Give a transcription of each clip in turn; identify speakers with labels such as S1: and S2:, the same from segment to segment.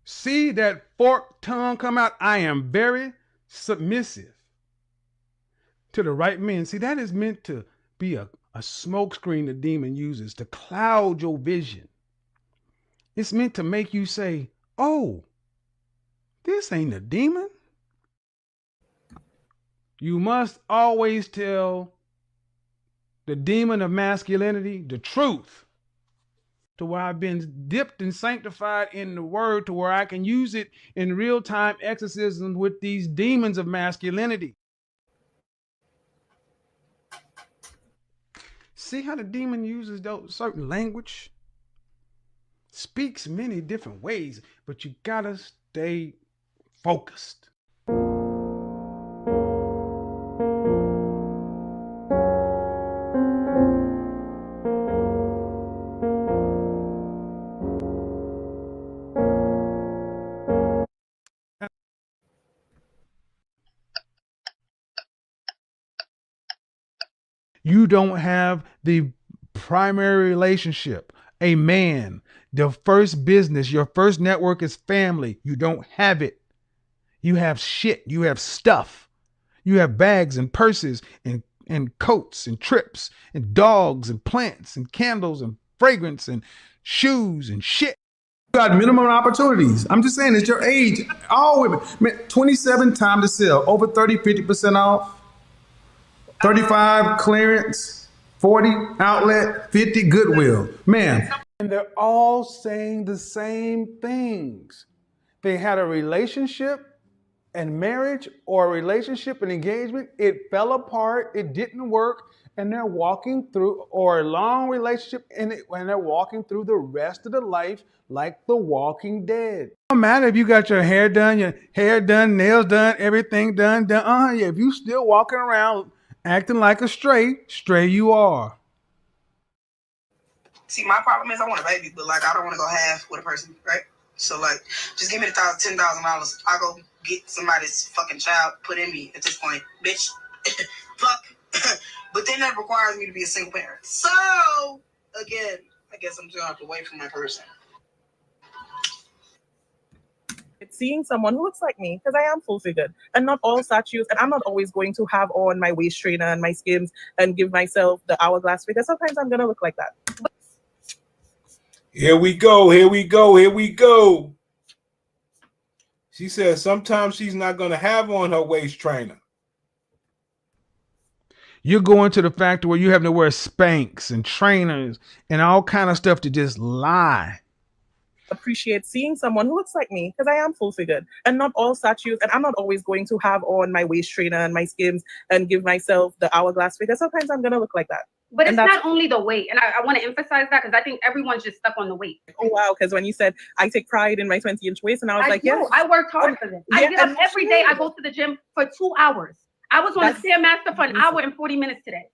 S1: See that forked tongue come out? I am very submissive to the right men. See, that is meant to be a smokescreen the demon uses to cloud your vision. It's meant to make you say, oh, this ain't a demon. You must always tell the demon of masculinity the truth, to where I've been dipped and sanctified in the word, to where I can use it in real time exorcism with these demons of masculinity. See how the demon uses those certain language? Speaks many different ways, but you gotta stay focused. You don't have the primary relationship, a man, the first business, your first network is family. You don't have it. You have shit. You have stuff. You have bags and purses and coats and trips and dogs and plants and candles and fragrance and shoes and shit. You got minimum opportunities. I'm just saying, it's your age. All women. Man, 27 time to sell, over 30, 50% off, 35 clearance, 40 outlet, 50 Goodwill. Man. And they're all saying the same things. They had a relationship and marriage, or a relationship and engagement, it fell apart, it didn't work, and they're walking through, or a long relationship, and they're walking through the rest of the life like the Walking Dead. It don't matter if you got your hair done, nails done, everything done. Yeah, if you still walking around acting like a stray you are.
S2: See, my problem is I want a baby, but like I don't want to go half with a person, right? So like, just give me the $10,000. I go get somebody's fucking child put in me at this point, bitch. Fuck. But then that requires me to be a single parent. So again, I guess I'm just gonna have to wait for my person.
S3: It's seeing someone who looks like me, because I am full figured and not all statues, and I'm not always going to have on my waist trainer and my skims and give myself the hourglass figure. Sometimes I'm gonna look like that.
S4: Here we go. Here we go. Here we go. She says sometimes she's not going to have on her waist trainer.
S1: You're going to the factory where you have to wear Spanx and trainers and all kind of stuff to just lie.
S3: Appreciate seeing someone who looks like me, because I am full figured and not all statues, and I'm not always going to have on my waist trainer and my skims and give myself the hourglass figure. Sometimes I'm gonna look like that.
S5: But it's not only the weight, and I want to emphasize that, because I think everyone's just stuck on the weight.
S3: Oh wow, because when you said I take pride in my 20-inch waist, and I was like,
S5: yeah, I worked hard for this. I get up every day. I go to the gym for 2 hours. I was on the Stairmaster for an hour and 40 minutes today.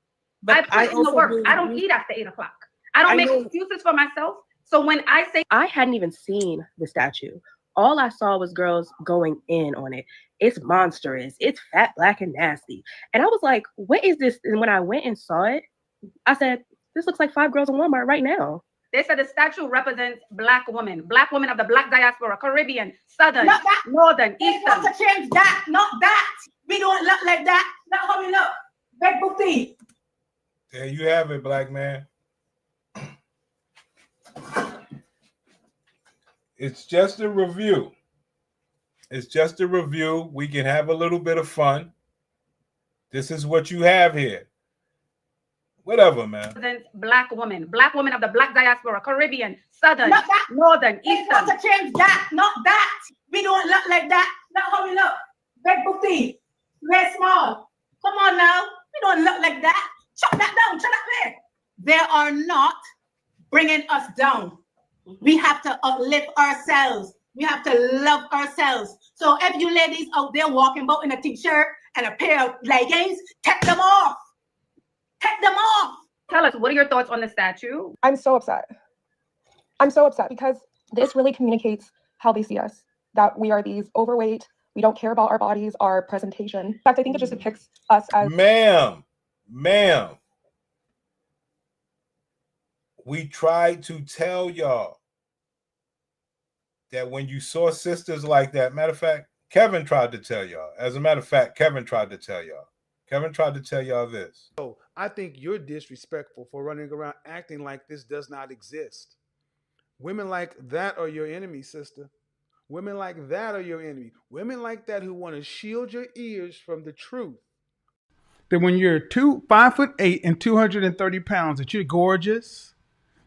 S5: But I put in the work. I don't eat after 8 o'clock. I don't make excuses for myself. So when I say,
S6: I hadn't even seen the statue. All I saw was girls going in on it. It's monstrous. It's fat, black, and nasty. And I was like, what is this? And when I went and saw it, I said, this looks like 5 girls in Walmart right now.
S5: They said the statue represents black women of the black diaspora, Caribbean, Southern, Northern, Eastern.
S2: Not to change that, not that. We don't look like that. Not how we look. Big booty.
S4: There you have it, black man. It's just a review. It's just a review. We can have a little bit of fun. This is what you have here. Whatever, man.
S5: Black women of the black diaspora, Caribbean, Southern, Northern, Eastern.
S2: Not to change that, not that. We don't look like that. Not how we look. Big booty. Very small. Come on now. We don't look like that. Chop that down. Chop that there. They are not bringing us down. We have to uplift ourselves. We have to love ourselves. So if you ladies out there walking about in a t-shirt and a pair of leggings, take them off. Take them off.
S5: Tell us, what are your thoughts on the statue?
S7: I'm so upset. I'm so upset because this really communicates how they see us, that we are these overweight, we don't care about our bodies, our presentation. In fact, I think it just depicts us as...
S4: Ma'am, we tried to tell y'all. that when you saw sisters like that, matter of fact, Kevin tried to tell y'all. As a matter of fact, Kevin tried to tell y'all. Kevin tried to tell y'all this.
S1: So I think you're disrespectful for running around acting like this does not exist. Women like that are your enemy, sister. Women like that are your enemy. Women like that who want to shield your ears from the truth. That when you're 5'8" and 230 pounds, that you're gorgeous,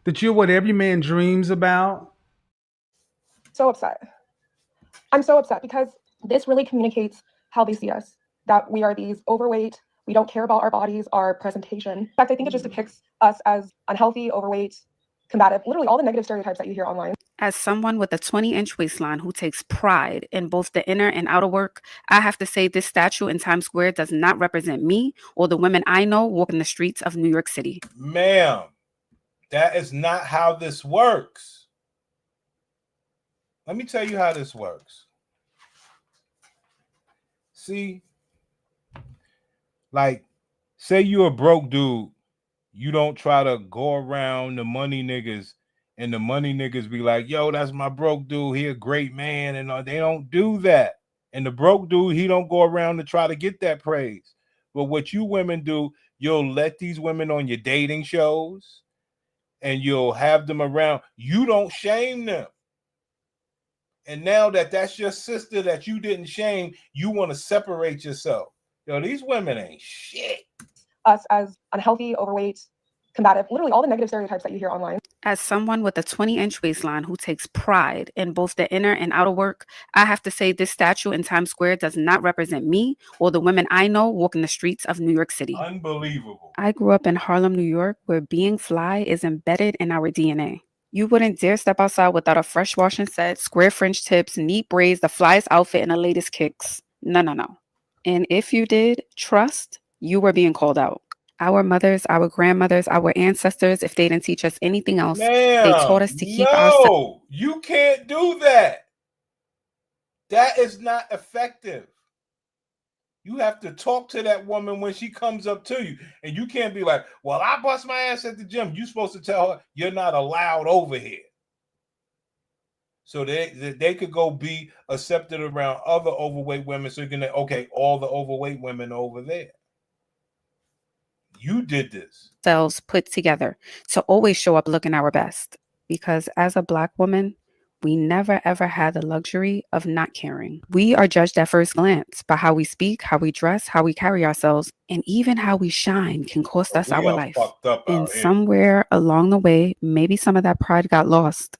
S1: that you're what every man dreams about.
S7: So upset. I'm so upset because this really communicates how they see us, that we are these overweight, we don't care about our bodies, our presentation. In fact, I think it just depicts us as unhealthy, overweight, combative, literally all the negative stereotypes that you hear online.
S8: As someone with a 20-inch waistline who takes pride in both the inner and outer work, I have to say this statue in Times Square does not represent me or the women I know walking the streets of New York City.
S4: Ma'am, that is not how this works. Let me tell you how this works. See, like, say you're a broke dude, you don't try to go around the money niggas, and the money niggas be like, yo, that's my broke dude, he a great man, and they don't do that. And the broke dude, he don't go around to try to get that praise. But what you women do, you'll let these women on your dating shows, and you'll have them around. You don't shame them. And now that that's your sister that you didn't shame, you want to separate yourself. Yo, these women ain't shit.
S7: Us as unhealthy, overweight, combative, literally all the negative stereotypes that you hear online.
S8: As someone with a 20-inch waistline who takes pride in both the inner and outer work, I have to say this statue in Times Square does not represent me or the women I know walking the streets of New York City.
S4: Unbelievable.
S8: I grew up in Harlem, New York, where being fly is embedded in our DNA. You wouldn't dare step outside without a fresh washing set, square French tips, neat braids, the flyest outfit, and the latest kicks. No. And if you did, trust, you were being called out. Our mothers, our grandmothers, our ancestors, if they didn't teach us anything else, they taught us to keep ourselves.
S4: No, you can't do that. That is not effective. You have to talk to that woman when she comes up to you. And you can't be like, well, I bust my ass at the gym. You're supposed to tell her you're not allowed over here. So they could go be accepted around other overweight women. So you can, okay, all the overweight women over there. You did this.
S8: Selves put together to always show up looking our best. Because as a Black woman, we never ever had the luxury of not caring. We are judged at first glance by how we speak, how we dress, how we carry ourselves, and even how we shine can cost us our life. And somewhere along the way, maybe some of that pride got lost.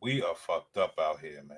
S4: We are fucked up out here, man.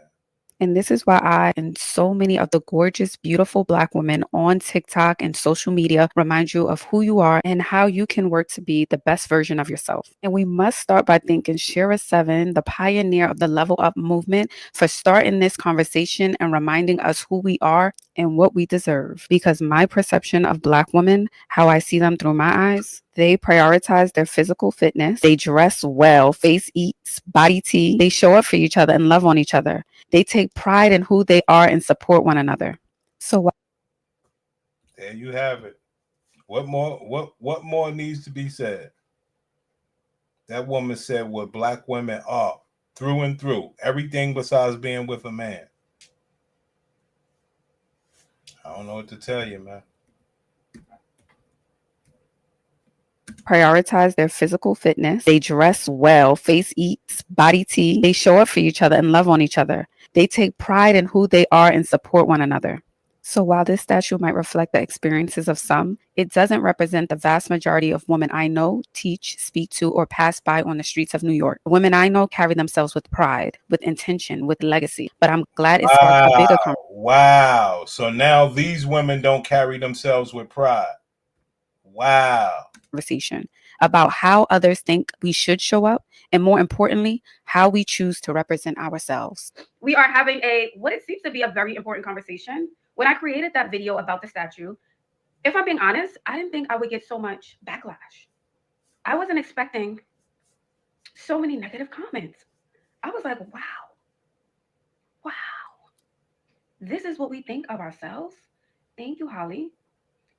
S8: And this is why I and so many of the gorgeous, beautiful Black women on TikTok and social media remind you of who you are and how you can work to be the best version of yourself. And we must start by thanking Shira Seven, the pioneer of the Level Up movement, for starting this conversation and reminding us who we are and what we deserve. Because my perception of Black women, how I see them through my eyes, they prioritize their physical fitness. They dress well, face eats, body tea. They show up for each other and love on each other. They take pride in who they are and support one another. So
S4: there you have it. What more needs to be said? That woman said what Black women are through and through. Everything besides being with a man. I don't know what to tell you, man.
S8: Prioritize their physical fitness. They dress well, face eats, body tea. They show up for each other and love on each other. They take pride in who they are and support one another. So while this statue might reflect the experiences of some, it doesn't represent the vast majority of women I know, teach, speak to, or pass by on the streets of New York. Women I know carry themselves with pride, with intention, with legacy. But I'm glad it sparked a bigger conversation.
S4: Wow. So now these women don't carry themselves with pride. Wow.
S8: Conversation about how others think we should show up, and more importantly, how we choose to represent ourselves.
S5: We are having what it seems to be a very important conversation. When I created that video about the statue, if I'm being honest, I didn't think I would get so much backlash. I wasn't expecting so many negative comments. I was like, wow, this is what we think of ourselves. Thank you, Holly.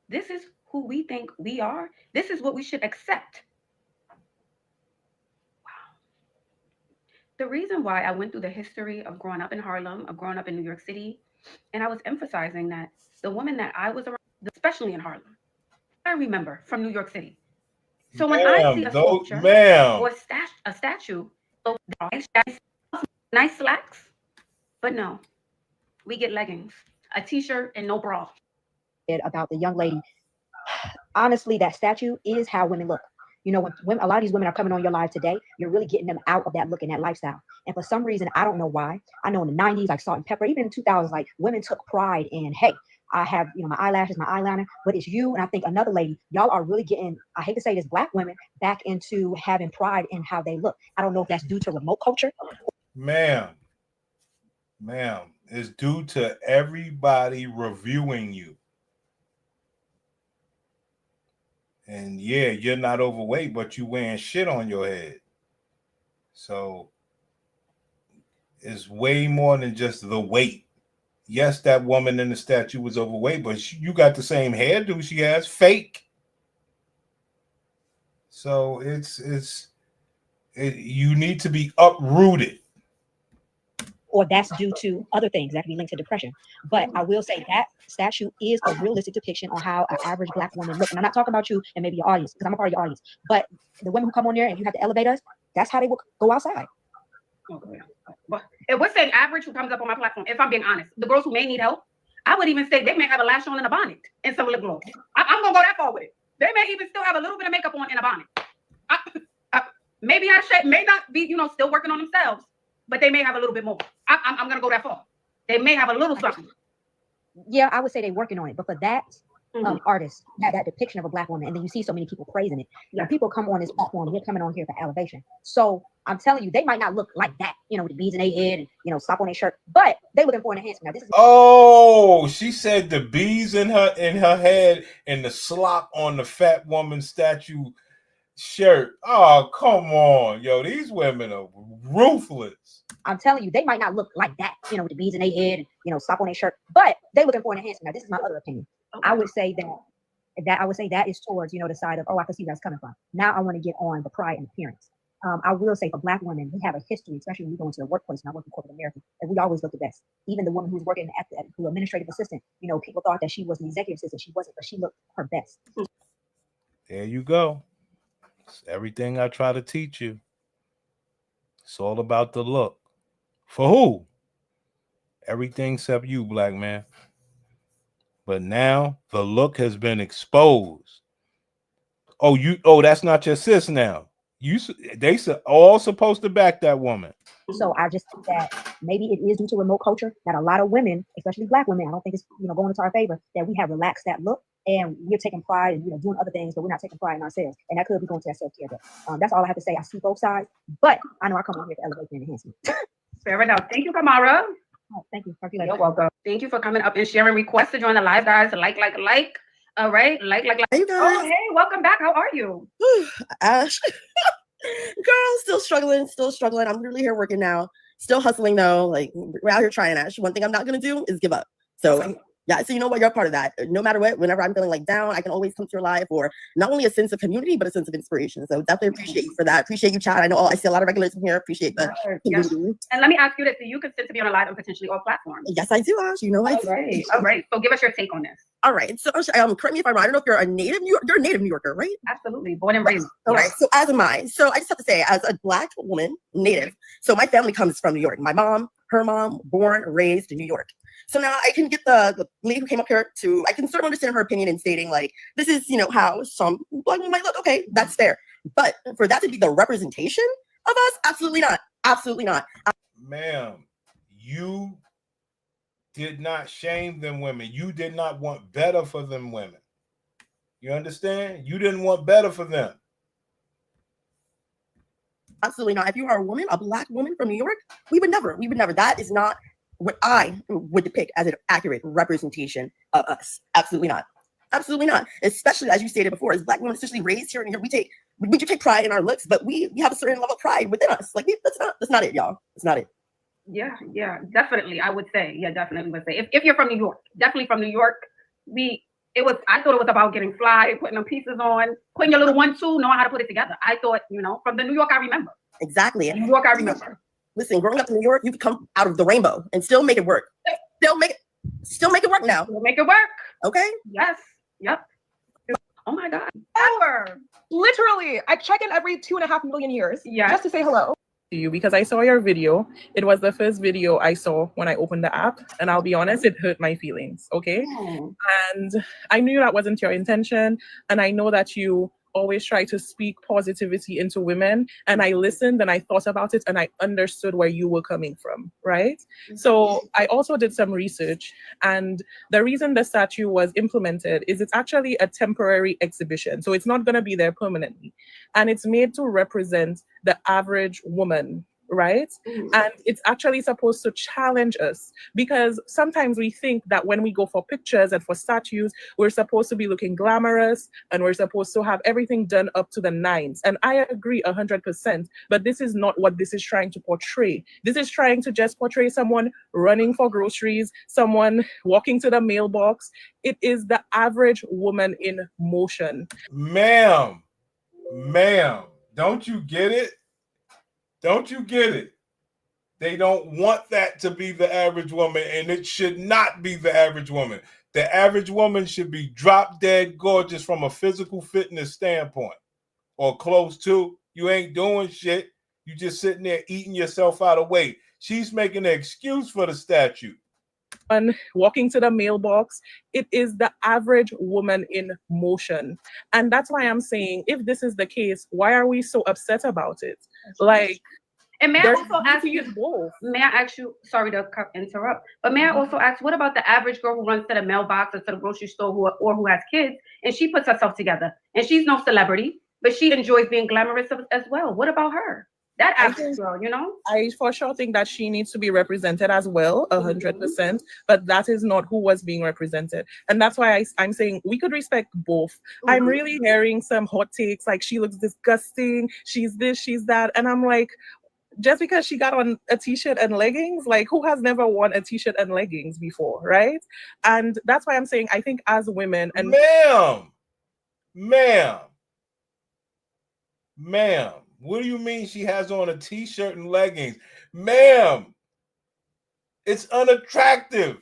S5: This is who we think we are. This is what we should accept. Wow. the reason why I went through the history of growing up in Harlem, of growing up in New York City, and I was emphasizing that the women that I was around, especially in Harlem, I remember from New York City. So when I see a sculpture or a statue, nice slacks, but no, we get leggings, a t-shirt, and no bra.
S9: About the young lady, honestly, that statue is how women look. You know, when a lot of these women are coming on your live today, you're really getting them out of that look and that lifestyle. And for some reason, I don't know why. I know in the 90s, like Salt-N-Pepa, even in the 2000s, like women took pride in, hey, I have, you know, my eyelashes, my eyeliner, but it's you. And I think another lady, y'all are really getting, I hate to say this, Black women back into having pride in how they look. I don't know if that's due to remote culture.
S4: Ma'am, it's due to everybody reviewing you. And yeah, you're not overweight, but you wearing shit on your head. So it's way more than just the weight. Yes, that woman in the statue was overweight, but you got the same hairdo she has, fake. So you need to be uprooted.
S9: Or that's due to other things that can be linked to depression. But I will say that statue is a realistic depiction on how an average Black woman looks. And I'm not talking about you and maybe your audience, because I'm a part of your audience. But the women who come on there and you have to elevate us, that's how they will go outside.
S5: Okay. But if we're saying average who comes up on my platform, if I'm being honest, the girls who may need help, I would even say they may have a lash on and a bonnet and some lip gloss. I'm gonna go that far with it. They may even still have a little bit of makeup on and a bonnet. Maybe I may not be, still working on themselves, but they may have a little bit more. I'm gonna go that far. They may have a little something.
S9: Yeah, I would say they're working on it, but for that artist, that depiction of a Black woman, and then you see so many people praising it. When people come on this platform, they're coming on here for elevation. So I'm telling you, they might not look like that, with the beads in their head and slap on their shirt, but they looking for an enhancement. Now, this is
S4: she said the beads in her head and the slop on the fat woman statue shirt. Oh, come on, yo, these women are ruthless.
S9: I'm telling you, they might not look like that, with the beads in their head and slap on their shirt, but they looking for an enhancement. Now, this is my other opinion. Okay. I would say that is towards, the side of, I can see where that's coming from. Now I want to get on the pride and appearance. I will say for Black women, we have a history, especially when we go into the workplace, and I work in corporate America, and we always look the best. Even the woman who's working at the administrative assistant, people thought that she was an executive assistant. She wasn't, but she looked her best.
S4: There you go. It's everything I try to teach you. It's all about the look. For who? Everything except you, Black man. But now the look has been exposed. Oh, that's not your sis now. They all supposed to back that woman.
S9: So I just think that maybe it is due to remote culture that a lot of women, especially Black women, I don't think it's going into our favor, that we have relaxed that look and we're taking pride in doing other things, but we're not taking pride in ourselves. And that could be going to that self-care. But that's all I have to say. I see both sides, but I know I come on here to elevate and enhancement.
S5: Fair enough. Thank you, Kamara.
S9: Oh, thank you.
S5: You're welcome. Thank you for coming up and sharing requests to join the live, guys. Like. All right. Like.
S10: Hey, guys.
S5: Oh, hey, welcome back. How are you?
S10: Ash. Girl, still struggling. I'm literally here working now. Still hustling though. Like, we're out here trying, Ash. One thing I'm not going to do is give up. So yeah, so you know what? You're a part of that. No matter what, whenever I'm feeling like down, I can always come to your live for not only a sense of community, but a sense of inspiration. So definitely appreciate you for that. Appreciate you, Chad. I know I see a lot of regulars in here. Appreciate that.
S5: Yes. And let me ask you this. Do you consent to be on a live and potentially all platforms?
S10: Yes, I do, Ash. You know I do.
S5: All right. So give us your take on this.
S10: All right. So correct me if I'm wrong. I don't know if you're a native New Yorker, right?
S5: Absolutely. Born and raised.
S10: All right. So as am I. So I just have to say, as a Black woman, native, so my family comes from New York. My mom, her mom, born, raised in New York. So now I can get the lady who came up here I can certainly understand her opinion in stating like, this is, how some Black women might look. Okay, that's fair. But for that to be the representation of us, absolutely not. Absolutely not.
S4: Ma'am, you did not shame them women. You did not want better for them women. You understand? You didn't want better for them.
S10: Absolutely not. If you are a woman, a Black woman from New York, we would never. That is not what I would depict as an accurate representation of us. Absolutely not. Absolutely not. Especially as you stated before, as Black women, especially raised here in New York, we do take pride in our looks, but we have a certain level of pride within us. Like that's not it, y'all. It's not it.
S5: Yeah, definitely. I would say, definitely would say. If you're from New York, definitely from New York, I thought it was about getting fly, putting them pieces on, putting your little 1-2, knowing how to put it together. I thought, from the New York I remember.
S10: Exactly.
S5: New York I remember.
S10: Listen, growing up in New York, you could come out of the rainbow and still make it work. Still make it work now.
S5: We'll make it work.
S10: Okay?
S5: Yes. Yep. Oh my God.
S7: Ever. Literally, I check in every 2.5 million years just to say hello.
S3: You because I saw your video. It was the first video I saw when I opened the app, and I'll be honest, it hurt my feelings. Okay. And I knew that wasn't your intention, and I know that you always try to speak positivity into women, and I listened and I thought about it and I understood where you were coming from, right? So I also did some research, and the reason the statue was implemented is it's actually a temporary exhibition, so it's not going to be there permanently, and it's made to represent the average woman, right? And it's actually supposed to challenge us, because sometimes we think that when we go for pictures and for statues, we're supposed to be looking glamorous and we're supposed to have everything done up to the nines. And I agree 100%, but this is not what this is trying to portray. This is trying to just portray someone running for groceries, someone walking to the mailbox. It is the average woman in motion.
S4: Ma'am, don't you get it? Don't you get it? They don't want that to be the average woman, and it should not be the average woman. The average woman should be drop dead gorgeous from a physical fitness standpoint, or close to. You ain't doing shit. You just sitting there eating yourself out of weight. She's making an excuse for the statue.
S3: And walking to the mailbox, it is the average woman in motion. And that's why I'm saying, if this is the case, why are we so upset about it? Like,
S5: and may I also ask you,
S3: both.
S5: May I ask you, sorry to interrupt, but may I also ask, what about the average girl who runs to the mailbox or to the grocery store who has kids, and she puts herself together, and she's no celebrity, but she enjoys being glamorous as well? What about her? That average girl, you know?
S3: I for sure think that she needs to be represented as well, 100%, but that is not who was being represented. And that's why I'm saying we could respect both. I'm really hearing some hot takes, like she looks disgusting, she's this, she's that. And I'm like, just because she got on a t-shirt and leggings, like who has never worn a t-shirt and leggings before, right? And that's why I'm saying, I think as women and
S4: Ma'am, what do you mean she has on a t-shirt and leggings? Ma'am, it's unattractive.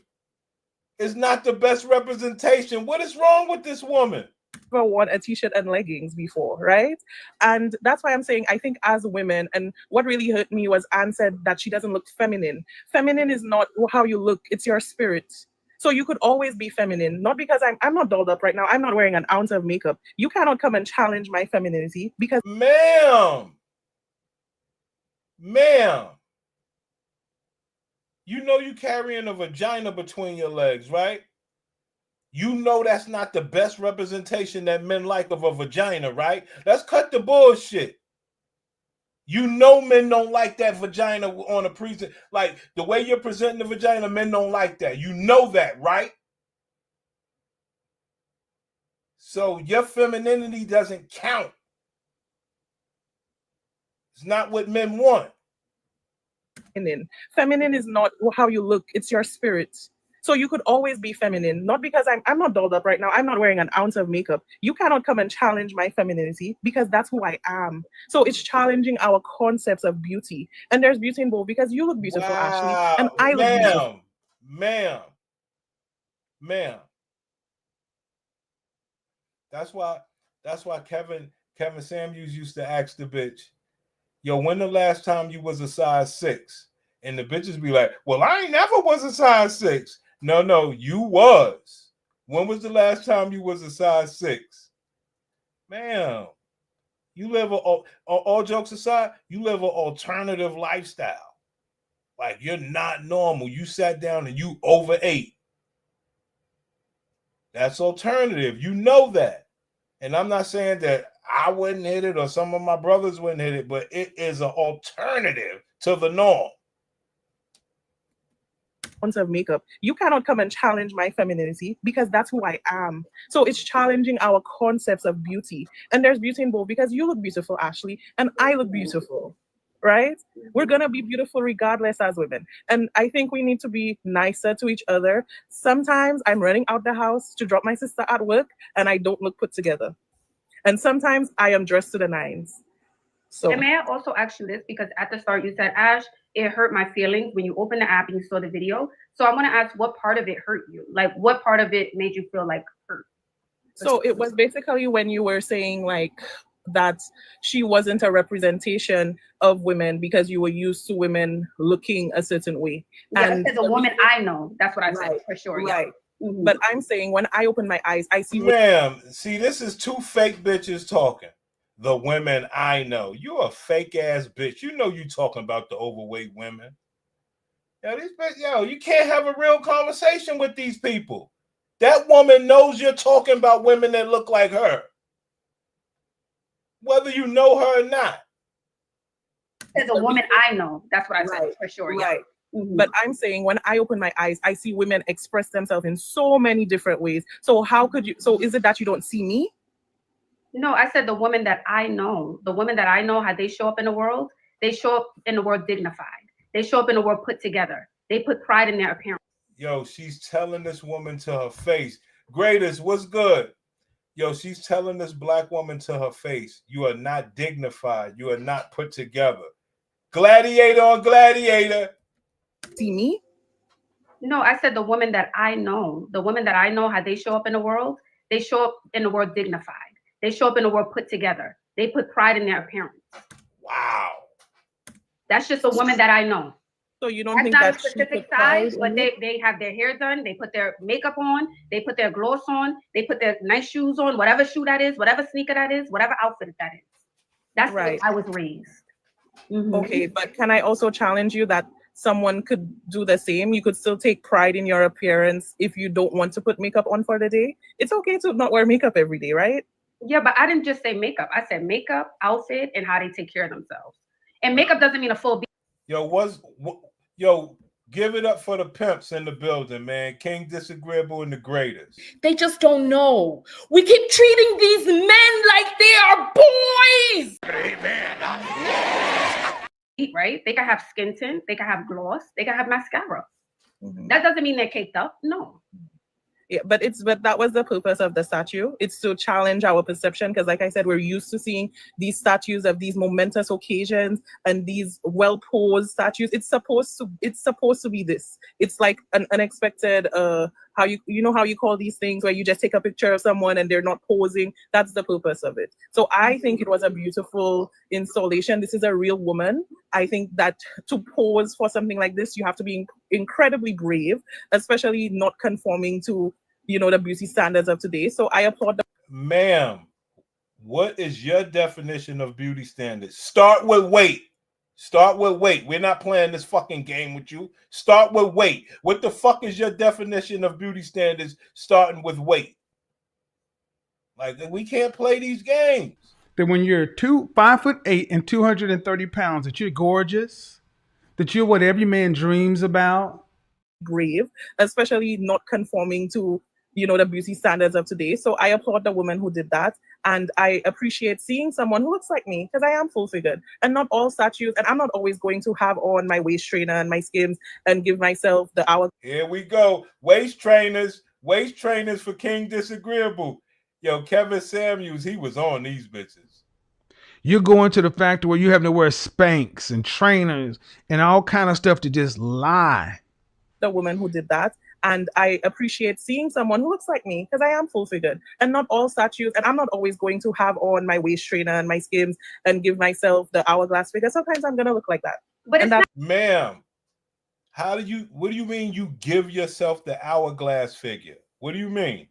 S4: It's not the best representation. What is wrong with this woman?
S3: Never worn a t-shirt and leggings before, right? And that's why I'm saying, I think as women, and what really hurt me was Anne said that she doesn't look feminine. Feminine is not how you look, it's your spirit. So you could always be feminine, not because I'm not dolled up right now. I'm not wearing an ounce of makeup. You cannot come and challenge my femininity because...
S4: Ma'am, you know you carrying a vagina between your legs, right? You know that's not the best representation that men like of a vagina, right? Let's cut the bullshit. You know men don't like that vagina on a present. Like the way you're presenting the vagina, men don't like that. You know that, right? So your femininity doesn't count. It's not what men want.
S3: Feminine is not how you look, it's your spirit. So you could always be feminine, not because I'm not dolled up right now. I'm not wearing an ounce of makeup. You cannot come and challenge my femininity because that's who I am. So it's challenging our concepts of beauty. And there's beauty in both, because you look beautiful, Ashley, and I look beautiful.
S4: Ma'am. That's why Kevin Samuels used to ask the bitch, yo, when the last time you was a size 6? And the bitches be like, well, I ain't never was a size 6. No, you was. When was the last time you was a size 6? Ma'am, you live all jokes aside, you live an alternative lifestyle. Like you're not normal. You sat down and you overate. That's alternative. You know that. And I'm not saying that I wouldn't hit it or some of my brothers wouldn't hit it, but it is an alternative to the norm.
S3: Of makeup, you cannot come and challenge my femininity because that's who I am. So it's challenging our concepts of beauty. And there's beauty in both, because you look beautiful, Ashley, and I look beautiful, right? We're gonna be beautiful regardless as women. And I think we need to be nicer to each other. Sometimes I'm running out the house to drop my sister at work and I don't look put together. And sometimes I am dressed to the nines. So
S5: and may I also ask you this, because at the start you said, Ash, it hurt my feelings when you opened the app and you saw the video. So I want to ask, what part of it hurt you? Like, what part of it made you feel like hurt?
S3: So it was basically when you were saying like that she wasn't a representation of women because you were used to women looking a certain way.
S5: Yeah,
S3: And
S5: as a woman I know, that's what I said for sure. Yeah.
S3: Right. But I'm saying when I open my eyes, I see.
S4: Ma'am, see, this is two fake bitches talking. The women I know. You're a fake ass bitch. You know you talking about the overweight women. You can't have a real conversation with these people. That woman knows you're talking about women that look like her, whether you know her or not.
S5: As a woman I know, that's what I said for sure.
S3: Right. But I'm saying when I open my eyes, I see women express themselves in so many different ways. So how could you? So is it that you don't see me?
S5: No, I said the women that I know. The women that I know, how they show up in the world. They show up in the world dignified. They show up in the world put together. They put pride in their appearance.
S4: Yo, she's telling this woman to her face. Greatest, what's good? Yo, she's telling this black woman to her face, you are not dignified. You are not put together. Gladiator on gladiator.
S3: See me?
S5: No, I said the women that I know. The women that I know, how they show up in the world. They show up in the world dignified. They show up in the world put together. They put pride in their appearance.
S4: Wow.
S5: That's just a woman that I know.
S3: So you don't
S5: That's
S3: think
S5: not
S3: that
S5: a specific size, but they have their hair done, they put their makeup on, they put their gloss on, they put their nice shoes on, whatever shoe that is, whatever sneaker that is, whatever outfit that is. That's
S3: right.
S5: the way I was raised.
S3: Okay, but can I also challenge you that someone could do the same? You could still take pride in your appearance if you don't want to put makeup on for the day. It's okay to not wear makeup every day, right?
S5: Yeah, but I didn't just say makeup. I said makeup, outfit, and how they take care of themselves. And makeup doesn't mean a full
S4: Yo, give it up for the pimps in the building, man. King Disagreeable and the Greatest.
S11: They just don't know. We keep treating these men like they are boys.
S5: Right? They can have skin tint, they can have gloss, they can have mascara. That doesn't mean they're caked up. No.
S3: Yeah, but that was the purpose of the statue. It's to challenge our perception because, like I said, we're used to seeing these statues of these momentous occasions and these well-posed statues. It's supposed to be this. It's like an unexpected how you call these things where you just take a picture of someone and they're not posing. That's the purpose of it. So I think it was a beautiful installation. This is a real woman. I think that to pose for something like this, you have to be incredibly brave, especially not conforming to, the beauty standards of today. So I applaud.
S4: Ma'am, what is your definition of beauty standards? Start with weight. We're not playing this fucking game with you. Start with weight. What the fuck is your definition of beauty standards starting with weight? Like, we can't play these games.
S1: That when you're 5'8" and 230 pounds, that you're gorgeous, that you're what every man dreams about.
S3: Brave, especially not conforming to, the beauty standards of today. So I applaud the woman who did that. And I appreciate seeing someone who looks like me because I am full figured and not all statues. And I'm not always going to have on my waist trainer and my Skims and give myself the hour.
S4: Here we go. Waist trainers for King Disagreeable. Yo, Kevin Samuels, he was on these bitches.
S1: You're going to the factory where you have to wear Spanx and trainers and all kind of stuff to just lie.
S3: The woman who did that. And I appreciate seeing someone who looks like me because I am full figured and not all statues. And I'm not always going to have on my waist trainer and my Skims and give myself the hourglass figure. Sometimes I'm going to look like that.
S5: But it's
S4: Ma'am, what do you mean you give yourself the hourglass figure? What do you mean?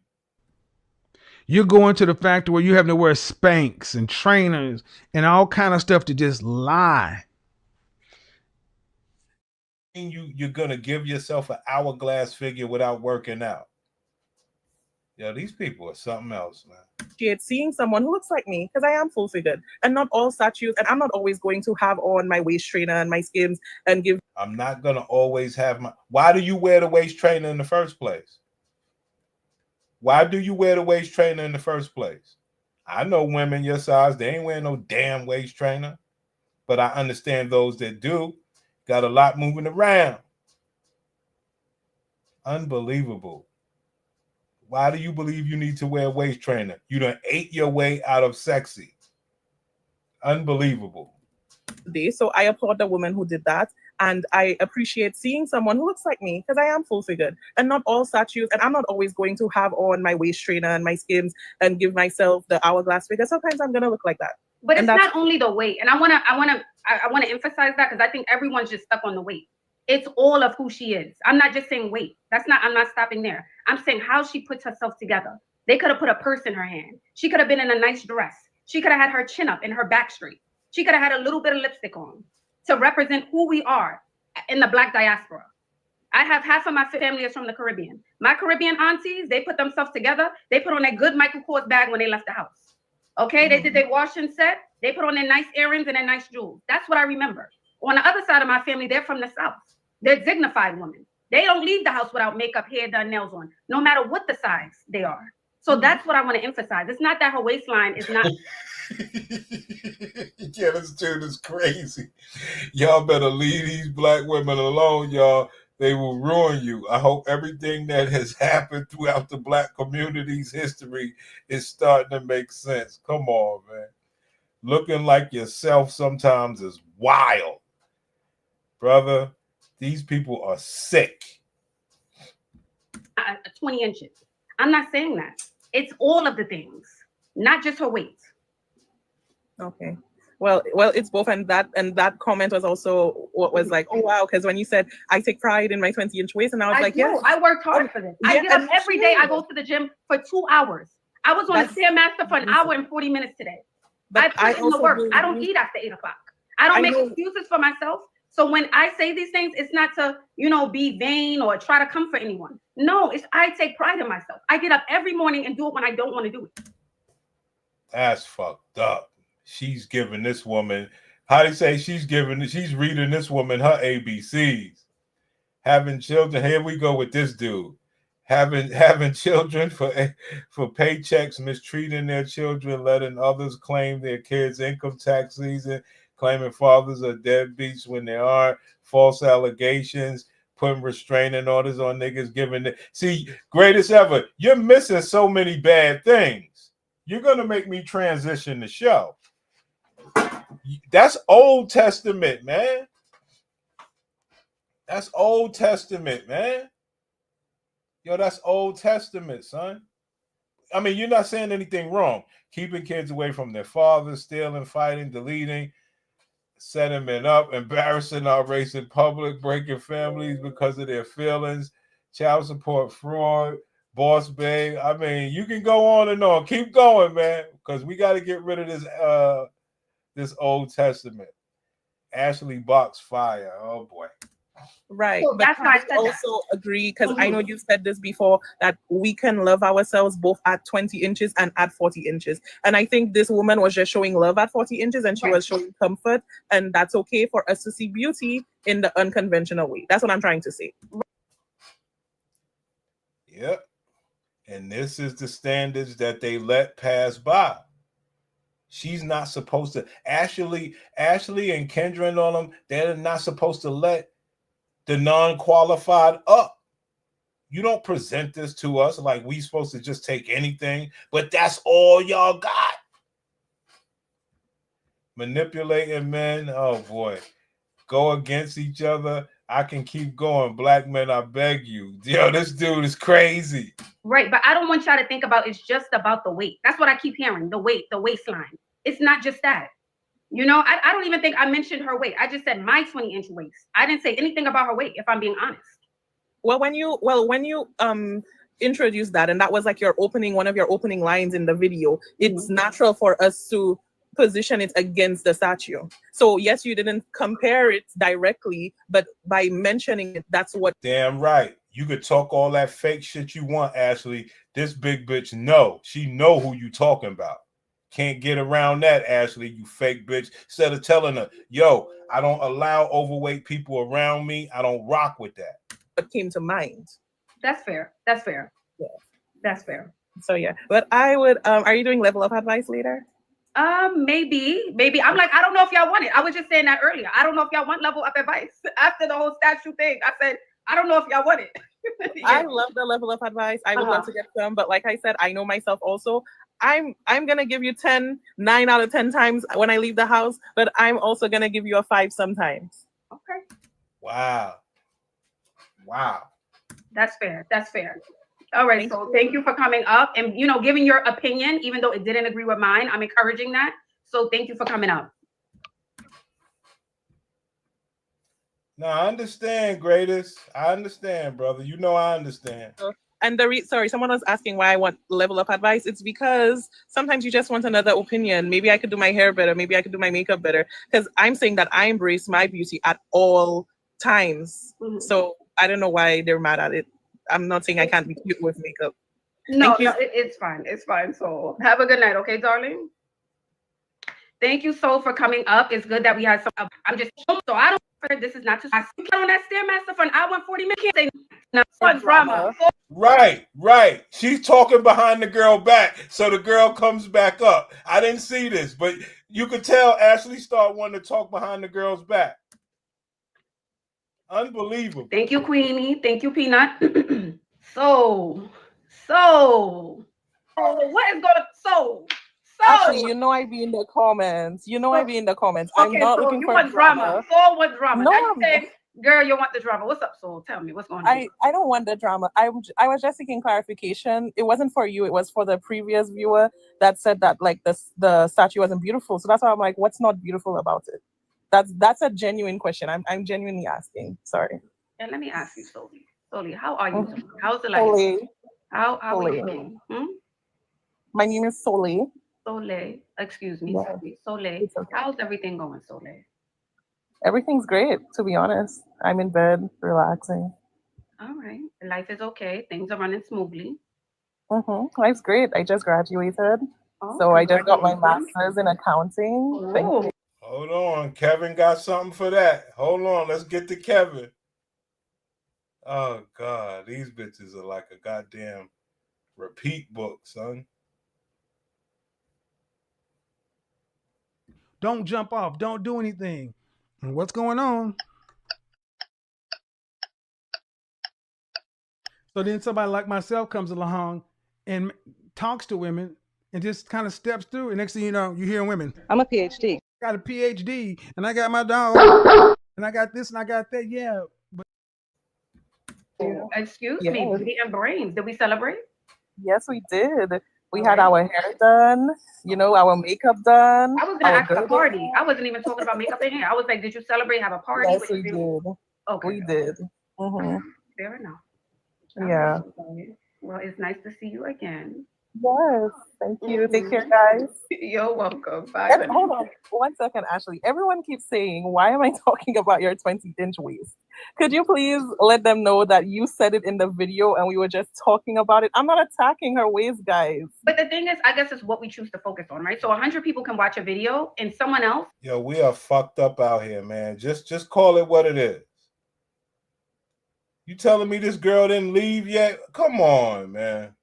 S1: You're going to the factory where you have to wear Spanx and trainers and all kind of stuff to just lie.
S4: You're gonna give yourself an hourglass figure without working out. Yeah, these people are something else, man.
S3: Seeing someone who looks like me because I am full figured and not all statues. And I'm not always going to have on my waist trainer and my Skims and give.
S4: I'm not gonna always have my. Why do you wear the waist trainer in the first place? Why do you wear the waist trainer in the first place? I know women your size, they ain't wearing no damn waist trainer. But I understand those that do. Got a lot moving around. Unbelievable. Why do you believe you need to wear a waist trainer? You done ate your way out of sexy. Unbelievable.
S3: So I applaud the woman who did that. And I appreciate seeing someone who looks like me, because I am full figured and not all statues. And I'm not always going to have on my waist trainer and my Skims and give myself the hourglass figure. Sometimes I'm going to look like that.
S5: But it's not only the weight. And I want to emphasize that, because I think everyone's just stuck on the weight. It's all of who she is. I'm not just saying weight. I'm not stopping there. I'm saying how she puts herself together. They could have put a purse in her hand. She could have been in a nice dress. She could have had her chin up and her back straight. She could have had a little bit of lipstick on to represent who we are in the Black diaspora. I have half of my family is from the Caribbean. My Caribbean aunties, they put themselves together. They put on a good Michael Kors bag when they left the house. Okay, they did their wash and set. They put on their nice earrings and their nice jewels. That's what I remember. On the other side of my family, they're from the South. They're dignified women. They don't leave the house without makeup, hair done, nails on, no matter what the size they are. So that's what I want to emphasize. It's not that her waistline is not.
S4: Yeah, this dude is crazy. Y'all better leave these black women alone, y'all. They will ruin you. I hope everything that has happened throughout the black community's history is starting to make sense. Come on, man. Looking like yourself sometimes is wild. Brother, these people are sick.
S5: 20 inches. I'm not saying that. It's all of the things, not just her weight.
S3: Okay. Well, it's both, and that comment was also what was like, oh wow, because when you said I take pride in my 20-inch waist, and I was like,
S5: yeah, I worked hard for this. I get up every day. I go to the gym for 2 hours. I was on the Stairmaster for an hour and 40 minutes today. But I put in the work. I don't eat after 8 o'clock. I don't make excuses for myself. So when I say these things, it's not to, be vain or try to comfort anyone. No, I take pride in myself. I get up every morning and do it when I don't want to do it.
S4: That's fucked up. She's giving this woman, how do you say, she's reading this woman her ABCs. Having children, here we go with this dude. Having children for paychecks, mistreating their children, letting others claim their kids' income tax season, claiming fathers are deadbeats when they aren't, false allegations, putting restraining orders on niggas, see, greatest ever. You're missing so many bad things. You're gonna make me transition the show. That's Old Testament, man. That's Old Testament, man. Yo, that's Old Testament, son. I mean, you're not saying anything wrong. Keeping kids away from their fathers, stealing, fighting, deleting, setting men up, embarrassing our race in public, breaking families because of their feelings, child support fraud, boss babe. I mean, you can go on and on. Keep going, man, because we got to get rid of this Old Testament. Ashley Box fire. Oh boy.
S3: Right.
S5: So that's why I said
S3: also agree, because I know you've said this before, that we can love ourselves both at 20 inches and at 40 inches. And I think this woman was just showing love at 40 inches and she was showing comfort. And that's okay for us to see beauty in the unconventional way. That's what I'm trying to say.
S4: Yep. And this is the standards that they let pass by. She's not supposed to. Ashley and Kendra and all them, they're not supposed to let the non-qualified up. You don't present this to us like we supposed to just take anything, but that's all y'all got. Manipulating men, oh boy. Go against each other. I can keep going. Black men, I beg you. Yo, this dude is crazy.
S5: Right, but I don't want y'all to think about it's just about the weight. That's what I keep hearing, the weight, the waistline. It's not just that. I don't even think I mentioned her weight. I just said my 20-inch waist. I didn't say anything about her weight, if I'm being honest.
S3: Well, when you introduced that, and that was like one of your opening lines in the video, it's natural for us to position it against the statue. So yes, you didn't compare it directly, but by mentioning it, that's what.
S4: Damn right. You could talk all that fake shit you want, Ashley. This big bitch, she know who you talking about. Can't get around that, Ashley, you fake bitch. Instead of telling her, yo, I don't allow overweight people around me. I don't rock with that.
S3: What came to mind.
S5: That's fair.
S3: Yeah.
S5: That's fair.
S3: So yeah, but I would, are you doing level up advice later?
S5: Maybe. I'm like, I don't know if y'all want it. I was just saying that earlier. I don't know if y'all want level up advice. After the whole statue thing, I said, I don't know if y'all want it.
S3: I love the level up advice. I would love to get some, but like I said, I know myself also. I'm gonna give you 9 out of 10 times when I leave the house, but I'm also gonna give you a 5 sometimes.
S5: Okay.
S4: Wow.
S5: That's fair. That's fair. All right. So thank you for coming up and giving your opinion, even though it didn't agree with mine. I'm encouraging that. So thank you for coming up.
S4: No, I understand, Greatest. I understand, brother. You know I understand.
S3: And sorry, someone was asking why I want level up advice. It's because sometimes you just want another opinion. Maybe I could do my hair better. Maybe I could do my makeup better. Because I'm saying that I embrace my beauty at all times.
S5: Mm-hmm.
S3: So I don't know why they're mad at it. I'm not saying I can't be cute with makeup.
S5: No, it's fine. It's fine. So have a good night, okay, darling? Thank you so for coming up. It's good that we had some. I'm just so I don't. This is not to. I sit on that Stairmaster for an hour and 40 minutes. Can't say no drama.
S4: Right. She's talking behind the girl back, so the girl comes back up. I didn't see this, but you could tell Ashley started wanting to talk behind the girl's back. Unbelievable.
S5: Thank you, Queenie. Thank you, Peanut. So what is going so?
S3: Actually, I be in the comments. I be in the comments.
S5: Okay,
S3: I'm not
S5: so
S3: looking
S5: you
S3: for
S5: want drama. So what drama?
S3: No,
S5: I say, girl, you want the drama. What's up, Soul? Tell me what's going on.
S3: I don't want the drama. I was just seeking clarification. It wasn't for you. It was for the previous viewer that said that like the statue wasn't beautiful. So that's why I'm like, what's not beautiful about it? That's a genuine question. I'm genuinely asking. Sorry.
S5: And let me ask you, Soli, how are you? How's the life?
S3: Soli.
S5: How are you
S3: Soli.
S5: doing?
S3: My name is Soli.
S5: Sole, excuse me,
S3: Yeah.
S5: Sole.
S3: It's okay.
S5: How's everything going, Sole?
S3: Everything's great, to be honest. I'm in bed, relaxing.
S5: All right. Life is okay. Things are running smoothly.
S3: Life's great. I just graduated.
S5: Oh,
S3: So I just got my
S5: congratulations.
S3: master's in accounting. Thank you.
S4: Hold on. Kevin got something for that. Hold on. Let's get to Kevin. Oh, God. These bitches are like a goddamn repeat book, son.
S1: Don't jump off. Don't do anything. And what's going on? So then somebody like myself comes along and talks to women and just kind of steps through. And next thing you know, you hear women.
S12: I'm a PhD.
S1: I got a PhD and I got my dog and I got this and I got that. Yeah. But
S5: Excuse me, Beauty and Brains. Did we celebrate?
S3: Yes, we did. We had our hair done, our makeup done.
S5: I was gonna ask a party. I wasn't even talking about makeup in here. I was like, did you celebrate? Have a party?
S3: Yes, we did.
S5: Okay.
S3: We did.
S5: Fair enough.
S3: Yeah.
S5: Well, it's nice to see you again.
S3: Yes. Thank you. Take care, guys.
S5: You're welcome. Bye.
S3: Hold on 1 second, Ashley. Everyone keeps saying, why am I talking about your 20-inch waist? Could you please let them know that you said it in the video and we were just talking about it? I'm not attacking her waist, guys.
S5: But the thing is, I guess it's what we choose to focus on, right? So 100 people can watch a video and someone else.
S4: Yo, we are fucked up out here, man. Just call it what it is. You telling me this girl didn't leave yet? Come on, man.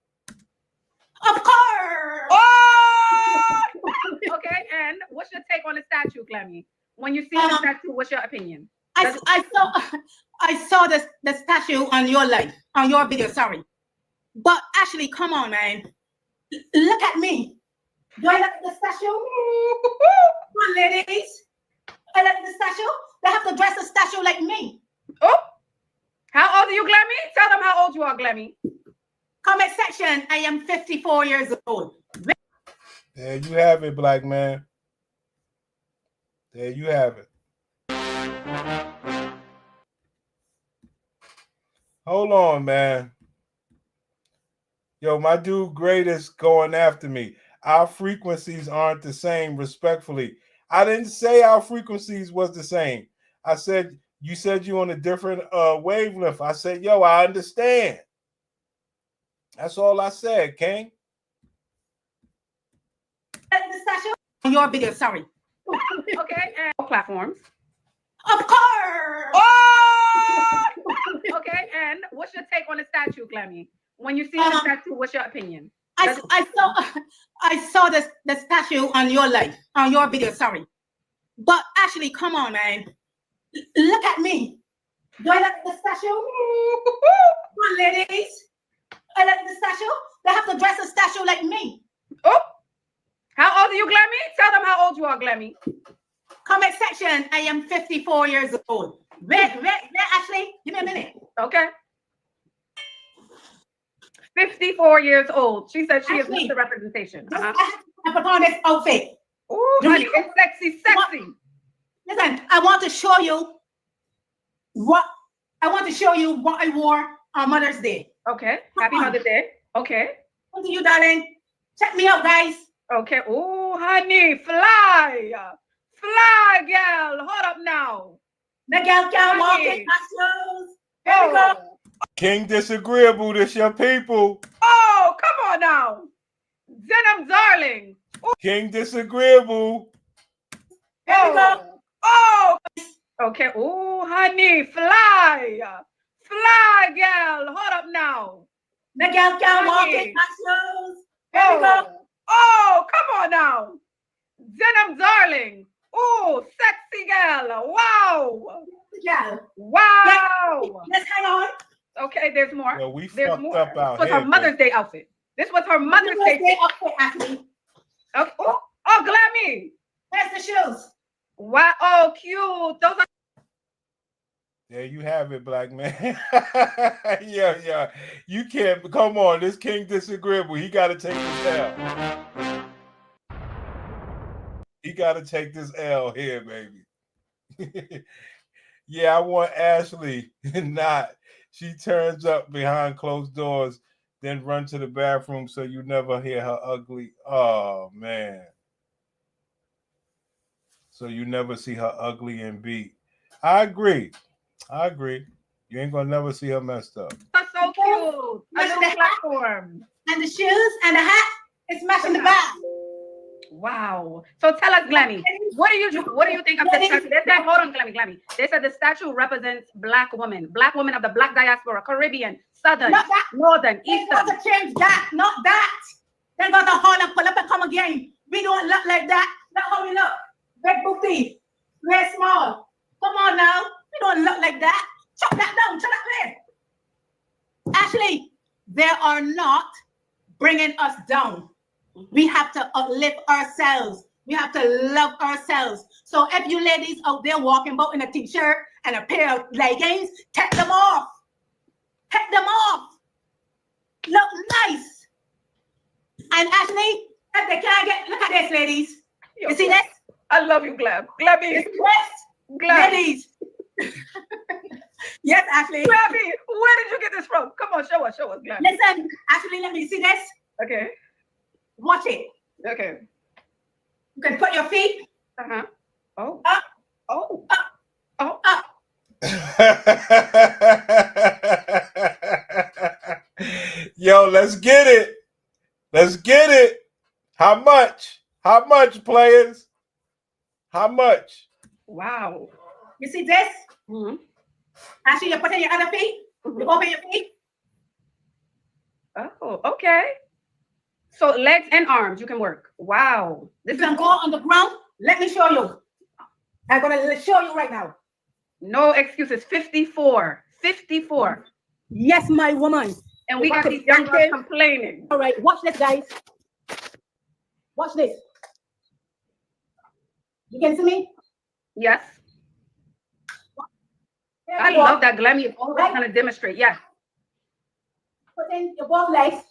S2: Of course.
S5: Oh! Okay, and what's your take on the statue, Clemmy? When you see the statue, what's your opinion?
S2: I saw the statue on your video, sorry. But actually, come on, man. Look at me. Do I look at the statue? Come on, ladies. I look at the statue. They have to dress the statue like me.
S5: Oh, how old are you, Glemmy? Tell them how old you are, Glemmy.
S2: Comment section. I am 54 years old.
S4: There you have it, black man. There you have it. Hold on, man. Yo, my dude Greatest going after me. Our frequencies aren't the same, respectfully. I didn't say our frequencies was the same. I said, you said you on a different wavelength. I said, yo, I understand. That's all I said, King.
S2: The statue on your video, sorry.
S5: Okay, and platforms.
S2: Of course.
S5: Oh! Okay, and what's your take on the statue, Clemmy? When you see the statue, what's your opinion?
S2: I saw the statue on your video, sorry. But actually, come on, man. Look at me. Do I look at the statue? Come on, ladies. I look at the statue. They have to dress the statue like me.
S5: Oh, how old are you, Glammy? Tell them how old you are, Glammy.
S2: Comment section. I am 54 years old. Wait, Ashley. Give me a minute.
S5: Okay. 54 years old. She said she
S2: Ashley,
S5: is Mr. Representation.
S2: I put on this outfit.
S5: Oh, honey, it's sexy, sexy.
S2: Listen, I want to show you what I wore on Mother's Day.
S5: Okay. Happy Mother's Day. Okay.
S2: Thank you, darling. Check me out, guys.
S5: Okay. Oh, honey, fly. Fly, girl. Hold up now.
S2: The girl can't walk in my shoes. Here we go.
S4: King Disagreeable, this your people.
S5: Oh, come on now. Denim darling.
S4: King Disagreeable.
S2: Here we go.
S5: Oh. Okay. Oh, honey, fly. Fly, girl. Hold up now.
S2: The girl can't walk in my shoes. Here we go.
S5: Oh, come on now. Denim darling. Oh, sexy girl. Wow.
S2: Yeah.
S5: Wow.
S2: Let's hang on.
S5: Okay, there's more.
S4: Well, we
S5: there's
S4: fucked
S5: more.
S4: up out
S5: This was
S4: here,
S5: her Mother's Day outfit. This was her Mother's Day
S2: outfit, Ashley.
S5: Okay. Oh, Glammy.
S2: There's the shoes.
S5: Wow. Oh, cute. Those are.
S4: There you have it, black man. Yeah. You can't. Come on, this King Disagreeable. He got to take this L. He got to take this L here, baby. Yeah, I want Ashley not. She turns up behind closed doors, then run to the bathroom so you never hear her ugly. Oh, man. So you never see her ugly and beat. I agree. You ain't going to never see her messed up.
S5: That's so cute. I love the platform.
S2: And the shoes and the hat is matching the back.
S5: Wow. So tell us, Glammy, what do you think of the statue? They said, hold on, Glammy. They said the statue represents black women of the black diaspora, Caribbean, Southern, Northern, Eastern.
S2: They got to change that, not that. They got to hold and pull up and come again. We don't look like that. That's how we look. Big booty, very small. Come on now. We don't look like that. Chop that down. Chop that there. Ashley, they are not bringing us down. We have to uplift ourselves. We have to love ourselves. So if you ladies out there walking about in a t-shirt and a pair of leggings, take them off. Take them off. Look nice. And Ashley, if they can't get, look at this, ladies. You see this?
S5: I love you, Glammy.
S2: It's dressed. Ladies. Yes, Ashley.
S5: Glammy, where did you get this from? Come on, show us, Glammy.
S2: Listen, Ashley, let me see this.
S5: Okay.
S2: Watch it.
S5: Okay.
S2: You can put your feet.
S5: Oh.
S2: Up.
S5: Oh.
S2: Up.
S5: Oh.
S2: Up.
S4: Yo, let's get it. Let's get it. How much? How much, players? How much?
S2: Wow. You see this? Mm-hmm. Actually, you put in your other feet. Mm-hmm. You open your feet.
S5: Oh, okay. So legs and arms, you can work. Wow.
S2: This can go on the ground. Let me show you. I'm going to show you right now.
S5: No excuses. 54. 54.
S2: Yes, my woman.
S5: And we got these young girls complaining.
S2: All right, watch this, guys. Watch this. You can see me?
S5: Yes. I love that Glammy is always going to demonstrate. Yes.
S2: Put in your both legs.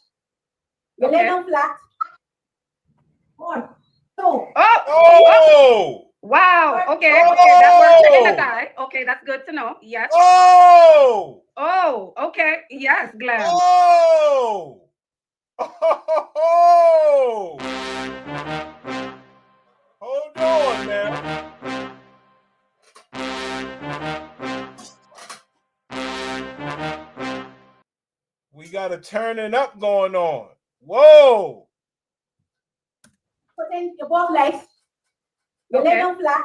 S2: Your leg down flat. 1, 2.
S5: Oh! Wow. Okay. Okay. That works in the thigh. Okay. That's good to know. Yes.
S4: Oh!
S5: Oh. Okay. Yes, Glam.
S4: Oh! Oh! Hold on now. We got a turning up going on. Whoa!
S2: Put in your both legs. Your leg down flat.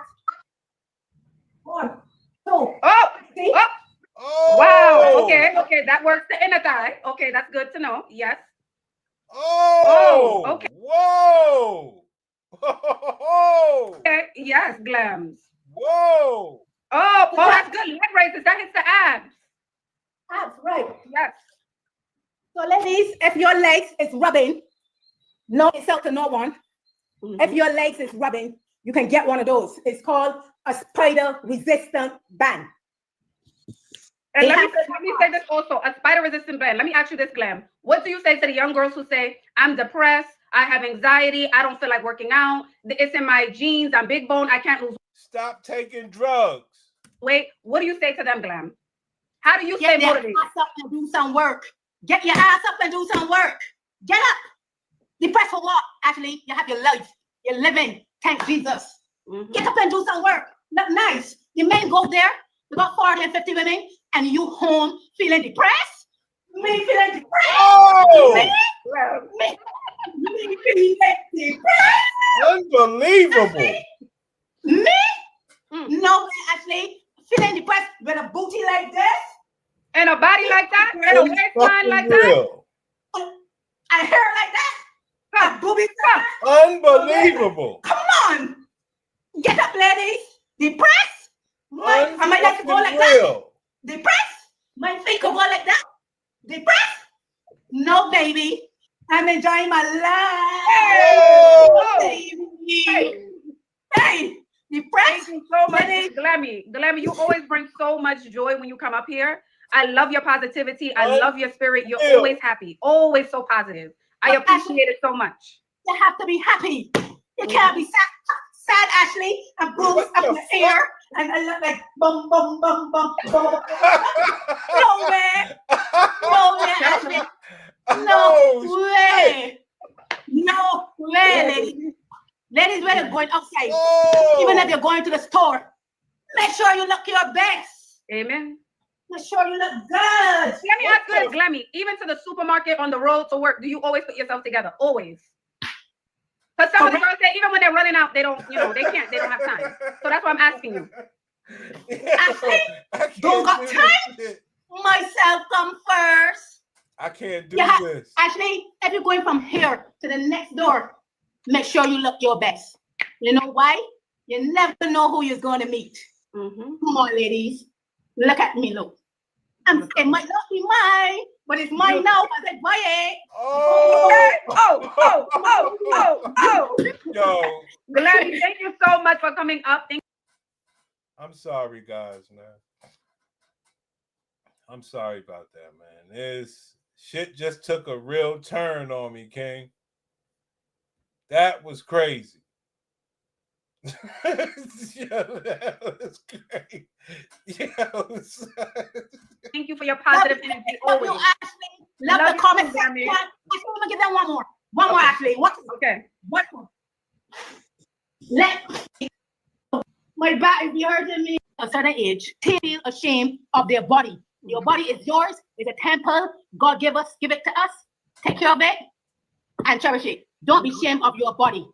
S2: 1, 2.
S5: Oh!
S2: See?
S5: Oh! Wow. Okay. Okay. That works the inner thigh. Okay. That's good to know. Yes.
S4: Oh!
S5: Okay.
S4: Whoa! Whoa!
S5: Okay. Yes, Glams.
S4: Whoa!
S5: Oh, that's good. Leg raises. That hits the abs.
S2: Abs, right.
S5: Yes.
S2: So ladies, if your legs is rubbing, No insult to no one. If your legs is rubbing, you can get one of those. It's called a spider-resistant band.
S5: And let me say this also, a spider-resistant band. Let me ask you this, Glam. What do you say to the young girls who say, I'm depressed, I have anxiety, I don't feel like working out, it's in my genes, I'm big bone, I can't lose.
S4: Stop taking drugs.
S5: Wait, what do you say to them, Glam? How do you stay
S2: Get your
S5: motivated?
S2: ass up and do some work. Get your ass up and do some work. Get up. Depressed for what? Actually, you have your life. You're living. Thank Jesus. Get up and do some work. Look nice. The men go there, they got 40 and 50 women, and you home feeling depressed? Me feeling depressed?
S4: Oh!
S2: Me feeling depressed?
S4: Unbelievable.
S2: Me? No, actually, feeling depressed with a booty like this?
S5: And a body like that? And a waistline like
S4: Real.
S5: that?
S2: A hair like that? A boobies like that?
S4: Unbelievable.
S2: Come on. Get up, ladies. Depressed? My legs could go like that? Depressed? My feet could go like that? Depressed? No, baby. I'm enjoying my life.
S5: Oh,
S2: baby. Hey, depressed?
S5: Thank you so much, Glammy. Glammy, you always bring so much joy when you come up here. I love your positivity. I love your spirit. You're always happy, always so positive. I appreciate it so much.
S2: You have to be happy. You can't be sad, Ashley, and bruised up in the air and I look like bum, bum, bum, bum, bum. No way. No way, Ashley. No way. No way, ladies. Ladies, when you're going outside, even if you're going to the store, make sure you look your best.
S5: Amen.
S2: Make sure you look good.
S5: Let me ask you this, Glammy. Even to the supermarket, on the road to work, do you always put yourself together? Always. Because some of the girls say even when they're running out, they don't, they can't, they don't have time. So that's why I'm asking you.
S2: Ashley, don't got time? Myself come first.
S4: I can't do this.
S2: Actually, if you're going from here to the next door, make sure you look your best. You know why? You never know who you're going to meet. Come on, ladies. Look at me, look. It might not be mine, but it's mine now. I said, buy it.
S4: Yo.
S5: Glammy, thank you so much for coming up.
S4: I'm sorry, guys, man. I'm sorry about that, man. This shit just took a real turn on me, King. That was crazy. Yeah, that was great.
S5: Thank you for your positive energy. Always.
S2: Love the comment section. I'm gonna give them one more. One more, actually.
S5: Okay.
S2: One more. My back is hurting me. A certain age, feel ashamed of their body. Your body is yours. It's a temple. God give it to us. Take care of it and cherish it. Don't be ashamed of your body.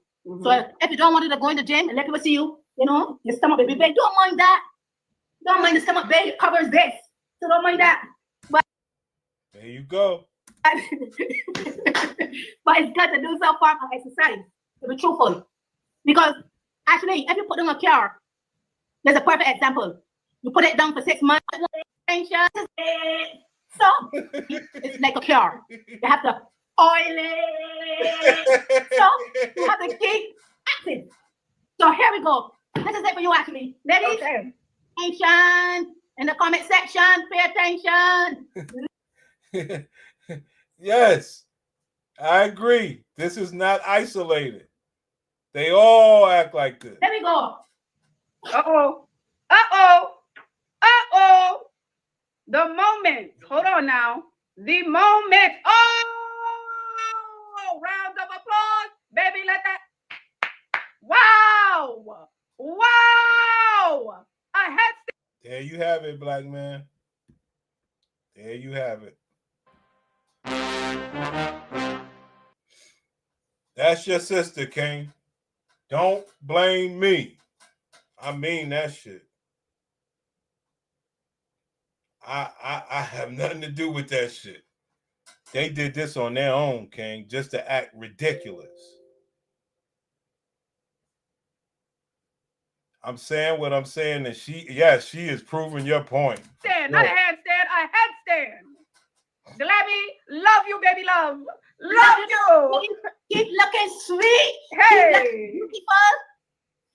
S2: So if you don't want to go in the gym and let people see you, your stomach baby big, don't mind that. Don't mind the stomach big, it covers this. So don't mind that. But
S4: there you go.
S2: But it's good to do some form of exercise, to be truthful. Because actually, if you put on a car, there's a perfect example. You put it down for 6 months, so it's like a car. You have to oil it. So you have to keep active. So here we go. This is it for you, actually. Ladies, attention in the comment section. Pay attention.
S4: Yes, I agree. This is not isolated. They all act like this.
S2: Here we go.
S5: Uh-oh. Uh-oh. Uh-oh. The moment. Hold on now. The moment. Oh! Round of applause. Baby, let that. Wow. Wow. A head.
S4: There you have it, black man. There you have it. That's your sister, King. Don't blame me. I mean that shit. I have nothing to do with that shit. They did this on their own, King, just to act ridiculous. I'm saying what I'm saying, and she is proving your point.
S5: Stand, not a handstand, a headstand. Glammy, love you, baby love. Love you.
S2: Keep looking sweet.
S5: Hey.
S2: Keep looking beautiful.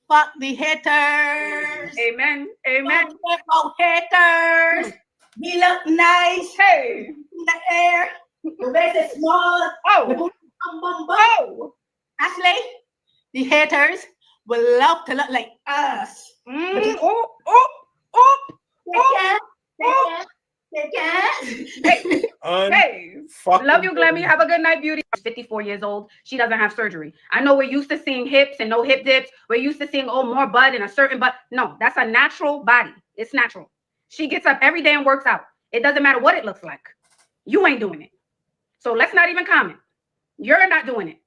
S2: Fuck the haters.
S5: Amen. Amen.
S2: Don't care about haters. We look nice.
S5: Hey.
S2: In the air. The waist is small.
S5: Oh.
S2: Oh. Ashley, the haters will love to look like us.
S5: Oh.
S2: They can't.
S5: Hey, love you, Glammy. Have a good night, beauty. 54 years old. She doesn't have surgery. I know we're used to seeing hips and no hip dips. We're used to seeing more butt and a certain butt. No, that's a natural body. It's natural. She gets up every day and works out. It doesn't matter what it looks like. You ain't doing it. So let's not even comment. You're not doing it.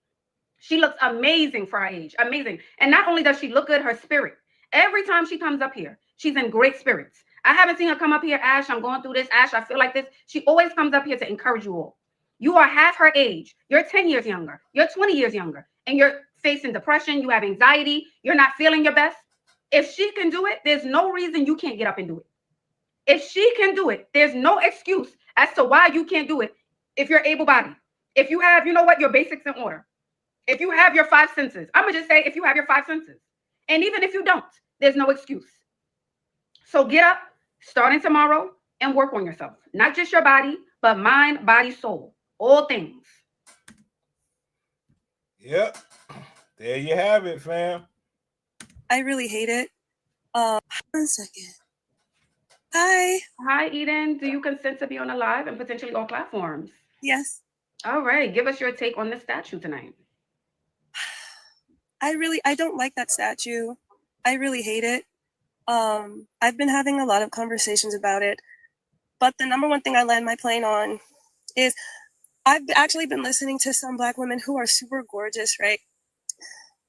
S5: She looks amazing for her age. Amazing. And not only does she look good, her spirit. Every time she comes up here, she's in great spirits. I haven't seen her come up here, Ash, I'm going through this. Ash, I feel like this. She always comes up here to encourage you all. You are half her age. You're 10 years younger. You're 20 years younger. And you're facing depression. You have anxiety. You're not feeling your best. If she can do it, there's no reason you can't get up and do it. If she can do it, there's no excuse as to why you can't do it if you're able-bodied. If you have, your basics in order. If you have your 5 senses. I'm going to just say if you have your 5 senses. And even if you don't, there's no excuse. So get up, starting tomorrow, and work on yourself. Not just your body, but mind, body, soul. All things.
S4: Yep. There you have it, fam.
S12: I really hate it. 1 second. Hi.
S5: Hi, Eden. Do you consent to be on a live and potentially all platforms?
S12: Yes.
S5: All right. Give us your take on the statue tonight.
S12: I don't like that statue. I really hate it. I've been having a lot of conversations about it, but the number one thing I land my plane on is I've actually been listening to some Black women who are super gorgeous, right?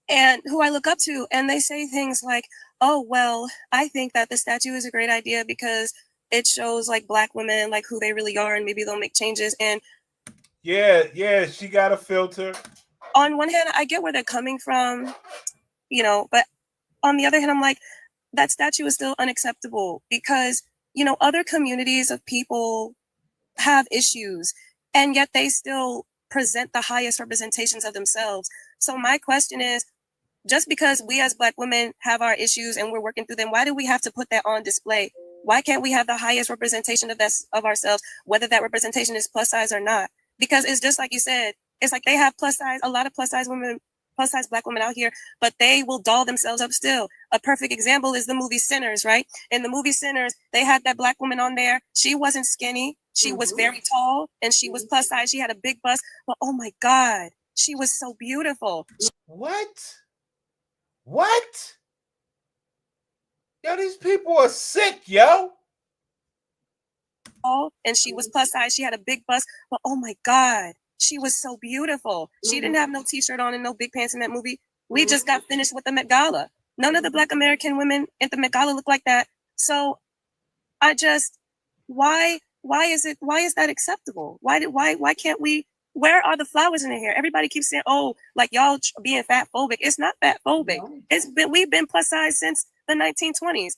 S12: And who I look up to, and they say things like, oh, well, I think that the statue is a great idea because it shows like Black women, like who they really are, and maybe they'll make changes. And
S4: yeah, she got a filter.
S12: On one hand, I get where they're coming from, but on the other hand, I'm like, that statue is still unacceptable because, other communities of people have issues and yet they still present the highest representations of themselves. So my question is, just because we as Black women have our issues and we're working through them, why do we have to put that on display? Why can't we have the highest representation of ourselves, whether that representation is plus size or not? Because it's just like you said, it's like they have a lot of plus size Black women out here, but they will doll themselves up still. A perfect example is the movie Sinners, right? In the movie Sinners, they had that Black woman on there. She wasn't skinny. She was very tall and she was plus size. She had a big bust, but oh my God, she was so beautiful.
S4: What? Yo, these people are sick, yo.
S12: And she was plus size. She had a big bust, but oh my God, she was so beautiful. She didn't have no t-shirt on and no big pants in that movie. We just got finished with the Met Gala. None of the Black American women at the Met Gala look like that. So why is that acceptable? Why can't we, where are the flowers in the hair? Everybody keeps saying, oh, like y'all being fat phobic. It's not fat phobic. We've been plus size since the 1920s.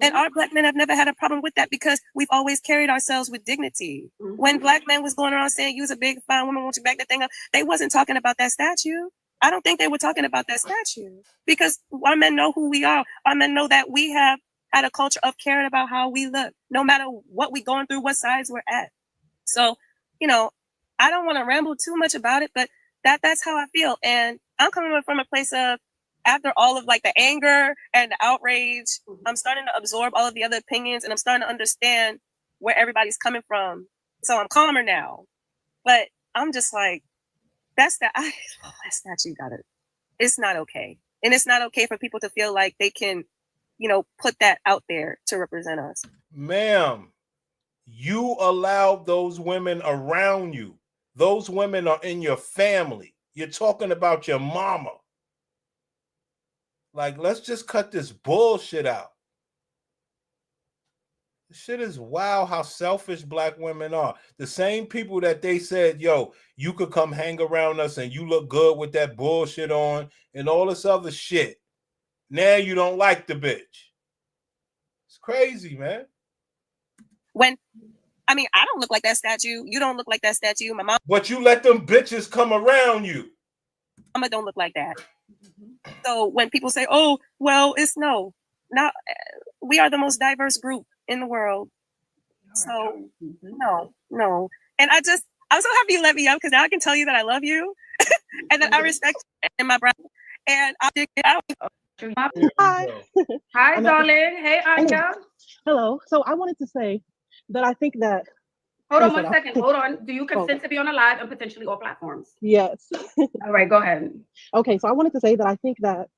S12: And our Black men have never had a problem with that because we've always carried ourselves with dignity. When Black men was going around saying, you was a big fine woman, won't you back that thing up? They wasn't talking about that statue. I don't think they were talking about that statue because our men know who we are. Our men know that we have had a culture of caring about how we look, no matter what we going through, what size we're at. So, I don't want to ramble too much about it, but that's how I feel. And I'm coming from a place of, after all of like the anger and the outrage, I'm starting to absorb all of the other opinions and I'm starting to understand where everybody's coming from. So I'm calmer now. But I'm just like, that statue got it. It's not okay. And it's not okay for people to feel like they can, put that out there to represent us.
S4: Ma'am, you allowed those women around you. Those women are in your family. You're talking about your mama. Like, let's just cut this bullshit out. This shit is wild how selfish Black women are. The same people that they said, yo, you could come hang around us and you look good with that bullshit on and all this other shit. Now you don't like the bitch. It's crazy, man.
S12: When I mean, I don't look like that statue. You don't look like that statue. My mom.
S4: But you let them bitches come around you.
S12: Mama don't look like that. So when people say, "Oh, well, it's no," not we are the most diverse group in the world. So no. And I'm so happy you let me up because now I can tell you that I love you and that I respect you and my brother. And I'll dig it out.
S5: Hi. Hi, darling. Hey, Anya.
S13: Hello. So I wanted to say that I think that.
S5: Hold on 1 second. Hold on. Do you consent to be on a live and potentially all platforms?
S13: Yes.
S5: All right, go ahead.
S13: Okay, so I wanted to say that I think that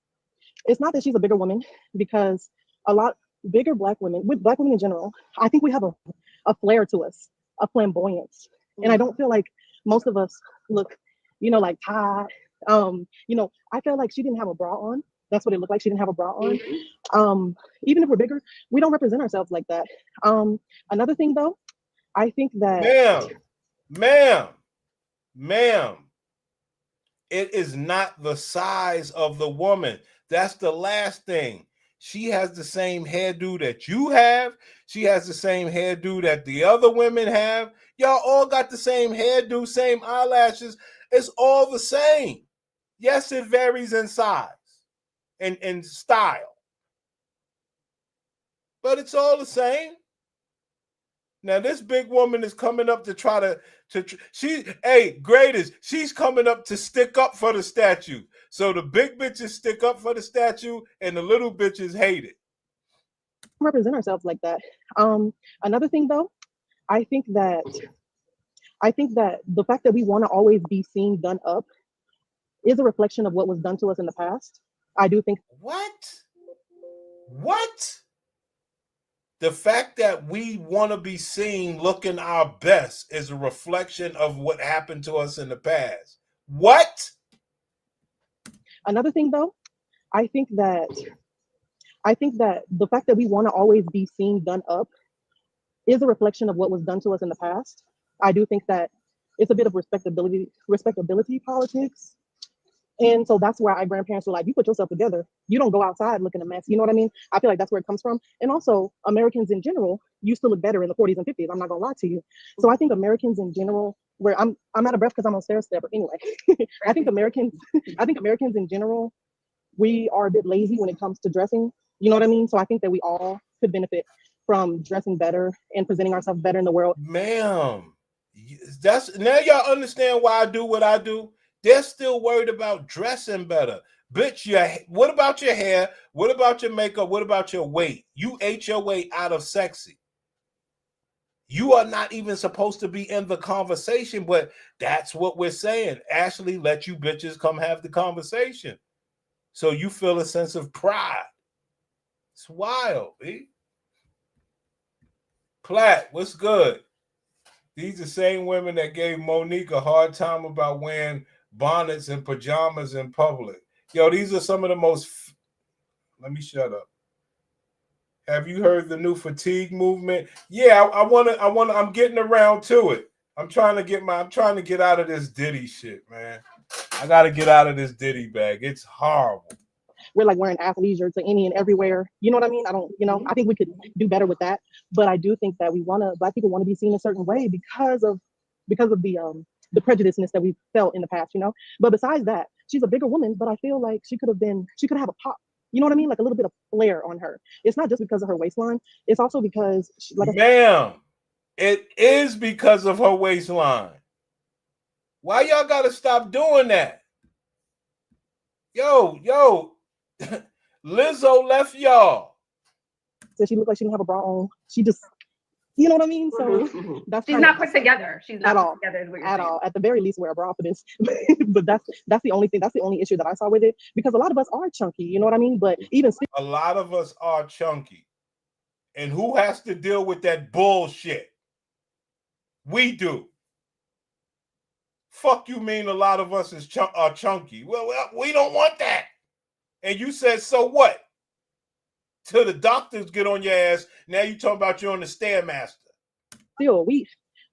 S13: it's not that she's a bigger woman, because a lot bigger Black women, with Black women in general, I think we have a flair to us, a flamboyance. And I don't feel like most of us look, like tied. I feel like she didn't have a bra on. That's what it looked like. She didn't have a bra on. Even if we're bigger, we don't represent ourselves like that. Another thing though, I think that
S4: ma'am, it is not the size of the woman. That's the last thing. She has the same hairdo that you have. She has the same hairdo that the other women have. Y'all all got the same hairdo, same eyelashes. It's all the same. Yes, it varies in size and style, but it's all the same. Now this big woman is coming up to try to greatest. She's coming up to stick up for the statue. So the big bitches stick up for the statue and the little bitches hate it.
S13: Represent ourselves like that. Another thing though, I think that the fact that we want to always be seen done up is a reflection of what was done to us in the past. I do think.
S4: What? The fact that we want to be seen looking our best is a reflection of what happened to us in the past. What?
S13: Another thing though, I think that the fact that we want to always be seen done up is a reflection of what was done to us in the past. I do think that it's a bit of respectability politics. And so that's where our grandparents were like, you put yourself together. You don't go outside looking a mess. You know what I mean? I feel like that's where it comes from. And also Americans in general used to look better in the 40s and 50s. I'm not gonna lie to you. So I think Americans in general, where I'm out of breath because I'm on stair step, but anyway, I think Americans in general, we are a bit lazy when it comes to dressing. You know what I mean? So I think that we all could benefit from dressing better and presenting ourselves better in the world.
S4: Ma'am, that's now y'all understand why I do what I do. They're still worried about dressing better. Bitch, what about your hair? What about your makeup? What about your weight? You ate your way out of sexy. You are not even supposed to be in the conversation, but that's what we're saying. Ashley, let you bitches come have the conversation. So you feel a sense of pride. It's wild, B. Platt, what's good? These are the same women that gave Monique a hard time about wearing bonnets and pajamas in public. Yo, these are some of the most. Let me shut up. Have you heard the new fatigue movement? Yeah, I'm getting around to it. I'm trying to get out of this Diddy shit, man. I got to get out of this Diddy bag. It's horrible.
S13: We're like wearing athleisure to any and everywhere. You know what I mean? I think we could do better with that. But I do think that Black people want to be seen a certain way because of the prejudiceness that we felt in the past, But besides that, she's a bigger woman, but I feel like she could have a pop. You know what I mean? Like a little bit of flair on her. It's not just because of her waistline. It's also because
S4: ma'am, it is because of her waistline. Why y'all gotta stop doing that? Yo, Lizzo left y'all.
S13: So she looked like she didn't have a bra on. She just, you know what I mean? So
S5: she's not put together. She's not
S13: at all.
S5: Put together
S13: At all. At the very least, wear a bra for this. But that's the only thing. That's the only issue that I saw with it, because a lot of us are chunky. You know what I mean? But even still,
S4: a lot of us are chunky, and who has to deal with that bullshit? We do. Fuck you mean a lot of us are chunky? Well, we don't want that. And you said, so what? Till the doctors get on your ass, now you talking about you're on the Stairmaster.
S13: Still,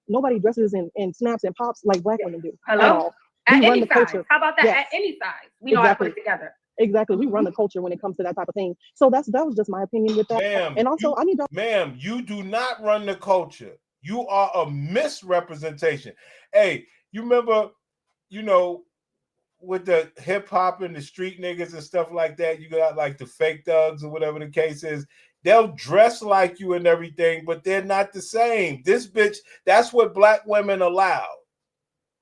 S13: nobody dresses in snaps and pops like Black women do.
S5: Hello? At any size. Culture. How about that? Yes. At any size. We know how to put it together.
S13: Exactly. We run the culture when it comes to that type of thing. So that was just my opinion with that.
S4: Ma'am,
S13: and also,
S4: ma'am, you do not run the culture. You are a misrepresentation. Hey, you remember, you know, with the hip hop and the street niggas and stuff like that, you got like the fake thugs or whatever the case is. They'll dress like you and everything, but they're not the same. This bitch, that's what black women allow.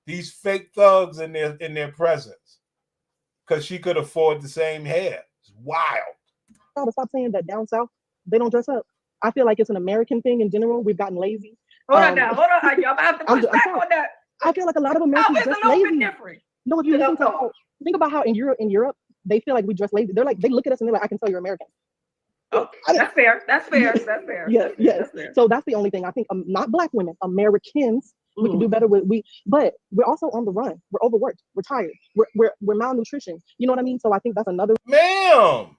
S4: These fake thugs in their presence. Because she could afford the same hair. It's wild.
S13: Stop saying that down south, they don't dress up. I feel like it's an American thing in general. We've gotten lazy.
S5: Hold on. Y'all have to push back on that.
S13: I feel like a lot of Americans dress lazy.
S5: Different.
S13: No, if you listen to think about how in Europe, they feel like we dress lazy. They're like, they look at us and they're like, I can tell you're American.
S5: Okay, that's fair. That's fair. That's fair.
S13: Yes, yes. So that's the only thing I think. Not black women, Americans. We can do better with but we're also on the run. We're overworked. We're tired. We're malnutrition. You know what I mean? So I think that's another.
S4: Ma'am.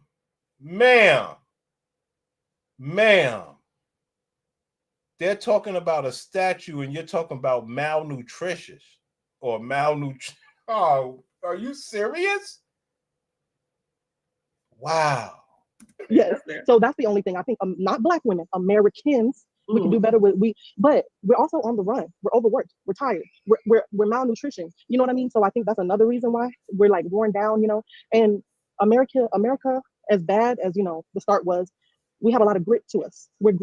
S4: They're talking about a statue, and you're talking about malnutritious or malnutrition. Oh, are you serious? Wow.
S13: Yes. So that's the only thing I think. Not black women, Americans. We can do better with but we're also on the run. We're overworked. We're tired. We're malnutrition. You know what I mean? So I think that's another reason why we're like worn down. You know, and America, as bad as the start was, we have a lot of grit to us. We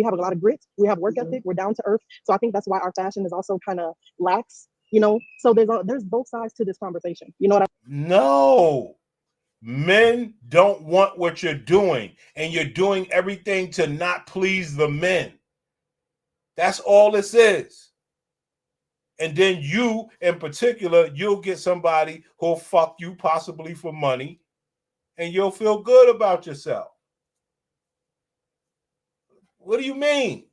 S13: have a lot of grit. We have work ethic. We're down to earth. So I think that's why our fashion is also kind of lax. You know, so there's both sides to this conversation. You know what I mean?
S4: No. Men don't want what you're doing, and you're doing everything to not please the men. That's all this is. And then you, in particular, you'll get somebody who'll fuck you possibly for money, and you'll feel good about yourself. What do you mean?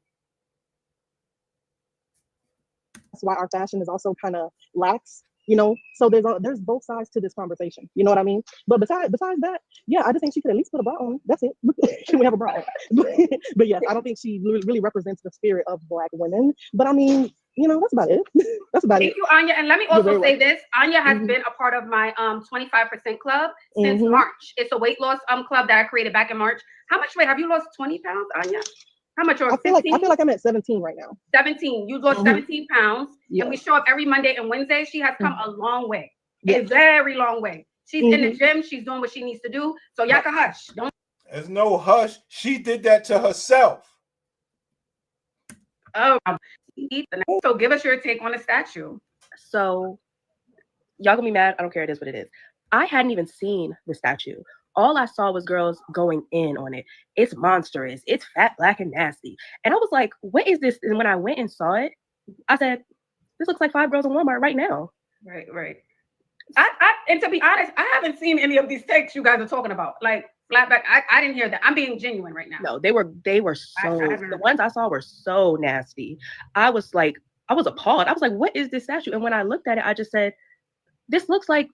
S13: That's why our fashion is also kind of lax. You know, so there's both sides to this conversation. You know what I mean? But besides that, yeah, I just think she could at least put a bra on. That's it. Can we have a bra on? But yes, I don't think she really represents the spirit of black women. But I mean, that's about it. That's about it.
S5: Thank you, Anya. And let me also say this. Anya has been a part of my 25% club since March. It's a weight loss club that I created back in March. How much weight have you lost? 20 pounds, Anya? How much? Or
S13: I feel like I'm at 17 right now.
S5: 17. You lost 17 pounds.
S13: Yes.
S5: And we show up every Monday and Wednesday. She has come a long way. A very long way. She's in the gym. She's doing what she needs to do. So y'all can hush. Don't.
S4: There's no hush. She did that to herself.
S5: Oh, so give us your take on the statue.
S6: So y'all gonna be mad. I don't care. It is what it is. I hadn't even seen the statue. All I saw was girls going in on it. It's monstrous. It's fat, black, and nasty. And I was like, what is this? And when I went and saw it, I said, this looks like 5 girls in Walmart right now.
S5: Right. And to be honest, I haven't seen any of these takes you guys are talking about. Like flat back, I didn't hear that. I'm being genuine right now.
S6: No, they were so, the ones I saw were so nasty. I was appalled. I was like, what is this statue? And when I looked at it, I just said, this looks like,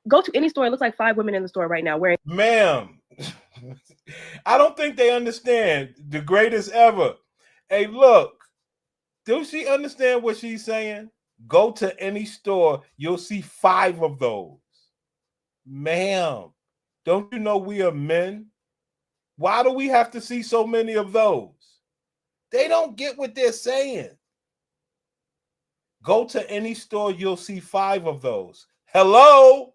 S6: go to any store. It looks like 5 women in the store right now wearing.
S4: Ma'am, I don't think they understand the greatest ever. Hey, look, do she understand what she's saying? Go to any store, you'll see 5 of those. Ma'am, don't you know we are men? Why do we have to see so many of those? They don't get what they're saying. Go to any store, you'll see 5 of those. Hello?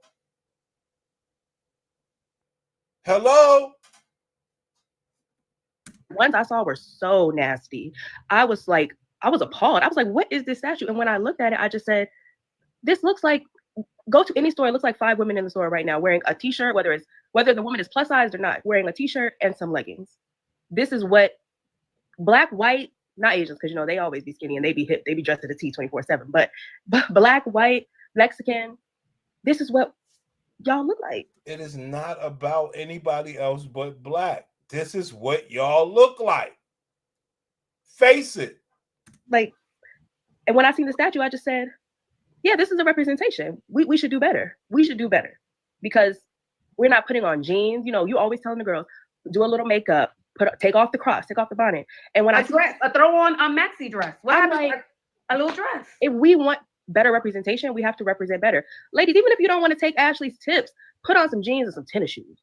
S6: Ones I saw were so nasty. I was appalled. I was like, what is this statue? And when I looked at it, I just said, this looks like, go to any store. It looks like 5 women in the store right now wearing a t-shirt, whether the woman is plus sized or not, wearing a t-shirt and some leggings. This is what black, white, not Asians, because they always be skinny and they be hip, they be dressed to the T 24/7. But black, white, Mexican, this is what y'all look like.
S4: It is not about anybody else but black. This is what y'all look like. Face it.
S6: And when I seen the statue, I just said, yeah, this is a representation. We should do better. We should do better because we're not putting on jeans. You always telling the girls, do a little makeup, take off the cross, take off the bonnet. And when
S5: a throw on a maxi dress. What happened? Like a little dress.
S6: If we want better representation, we have to represent better. Ladies, even if you don't want to take Ashley's tips, put on some jeans and some tennis shoes.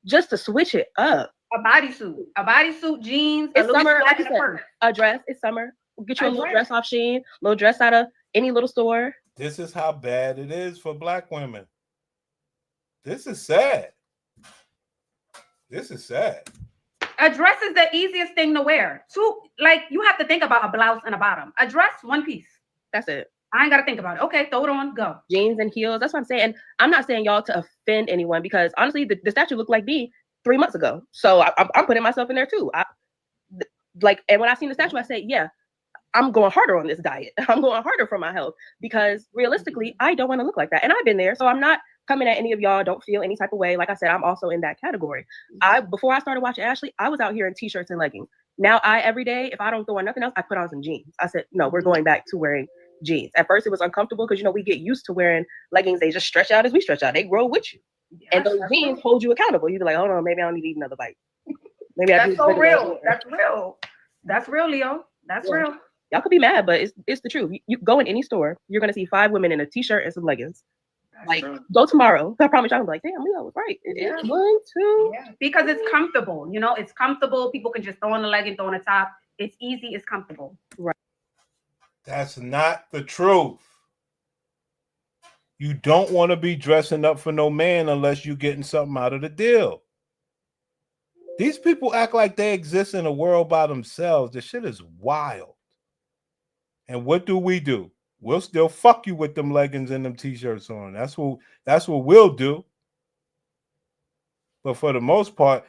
S6: Just to switch it up.
S5: A bodysuit, jeans, a
S6: It's
S5: little
S6: summer,
S5: sweat,
S6: like you
S5: and a
S6: said,
S5: purse.
S6: a dress. It's summer. Get you a
S5: A
S6: little
S5: dress.
S6: dress off Shein, little dress out of any little store.
S4: This is how bad it is for black women. This is sad. This is sad.
S5: A dress is the easiest thing to wear. Like you have to think about a blouse and a bottom. A dress, one piece.
S6: That's it.
S5: I ain't got to think about it. Okay, throw it on, go.
S6: Jeans and heels. That's what I'm saying. And I'm not saying y'all to offend anyone because honestly, the statue looked like me 3 months ago. So I'm putting myself in there too. And when I seen the statue, I said, yeah, I'm going harder on this diet. I'm going harder for my health because realistically, I don't want to look like that. And I've been there. So I'm not coming at any of y'all. Don't feel any type of way. Like I said, I'm also in that category. Before I started watching Ashley, I was out here in t-shirts and leggings. Now every day, if I don't throw on nothing else, I put on some jeans. I said, no, we're going back to wearing jeans. At first it was uncomfortable because we get used to wearing leggings. They just stretch out as we stretch out. They grow with you. And those jeans hold you accountable. You'd be like, hold on, maybe I don't need to eat another bite. Maybe
S5: That's so real. That's real. That's real, Leo. That's real.
S6: Y'all could be mad, but it's the truth. You go in any store, you're gonna see 5 women in a t-shirt and some leggings. That's true. Go tomorrow. I promise y'all, I'm like, damn, Leo was right. It's 1, 2.
S5: Yeah. Because it's comfortable. It's comfortable. People can just throw on the legging, throw on the top. It's easy. It's comfortable.
S6: Right.
S4: That's not the truth. You don't want to be dressing up for no man unless you're getting something out of the deal. These people act like they exist in a world by themselves. This shit is wild. And what do? We'll still fuck you with them leggings and them t-shirts on. That's what we'll do. But for the most part,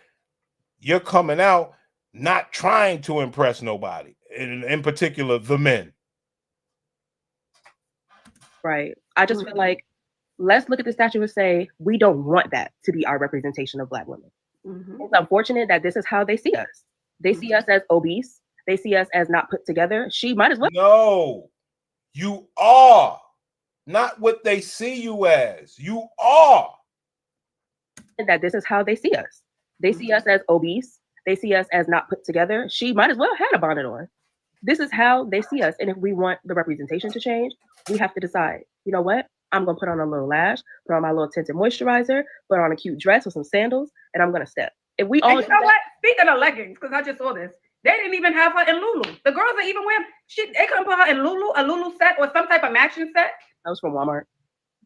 S4: you're coming out not trying to impress nobody, in particular the men.
S6: Right. I just feel like let's look at the statue and say we don't want that to be our representation of Black women. Mm-hmm. It's unfortunate that this is how they see us. They see us as obese. They see us as not put together. She might as well.
S4: No, you are not what they see you as. You are.
S6: That this is how they see us. They see us as obese. They see us as not put together. She might as well have had a bonnet on. This is how they see us. And if we want the representation to change, we have to decide, you know what? I'm going to put on a little lash, put on my little tinted moisturizer, put on a cute dress with some sandals, and I'm going to step. If we all
S5: you know what? Speaking of leggings, because I just saw this, they didn't even have her in Lulu. The girls are even wearing, they couldn't put her in Lulu, a Lulu set or some type of matching set.
S6: That was from Walmart.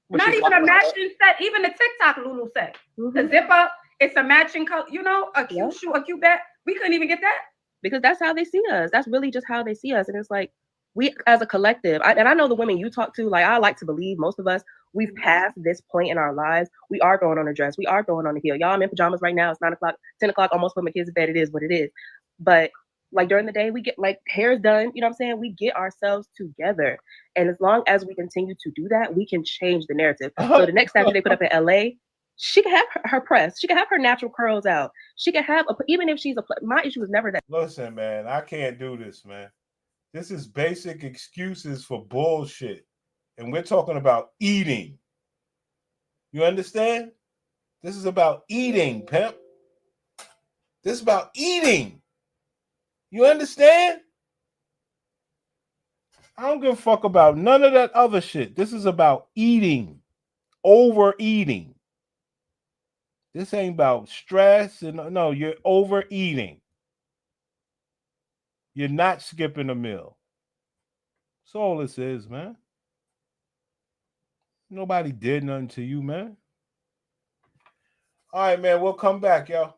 S5: Not even a matching set, even the TikTok Lulu set. Mm-hmm. The zipper, it's a matching color, a cute shoe, a cute bag. We couldn't even get that.
S6: Because that's how they see us. That's really just how they see us. And it's like, we as a collective, and I know the women you talk to, like I like to believe most of us, we've passed this point in our lives. We are throwing on a dress. We are throwing on a heel. Y'all, I'm in pajamas right now. It's 9 o'clock, 10 o'clock, almost put my kids to bed. It is what it is. But like during the day, we get like hair's done. You know what I'm saying? We get ourselves together. And as long as we continue to do that, we can change the narrative. So the next statue they put up in LA, she can have her press. She can have her natural curls out. She can have, even if she's my issue is never that.
S4: Listen, man, I can't do this, man. This is basic excuses for bullshit. And we're talking about eating. You understand? This is about eating, pimp. This is about eating. You understand? I don't give a fuck about none of that other shit. This is about eating. Overeating. This ain't about stress. No, you're overeating. You're not skipping a meal. That's all this is, man. Nobody did nothing to you, man. All right, man. We'll come back, y'all.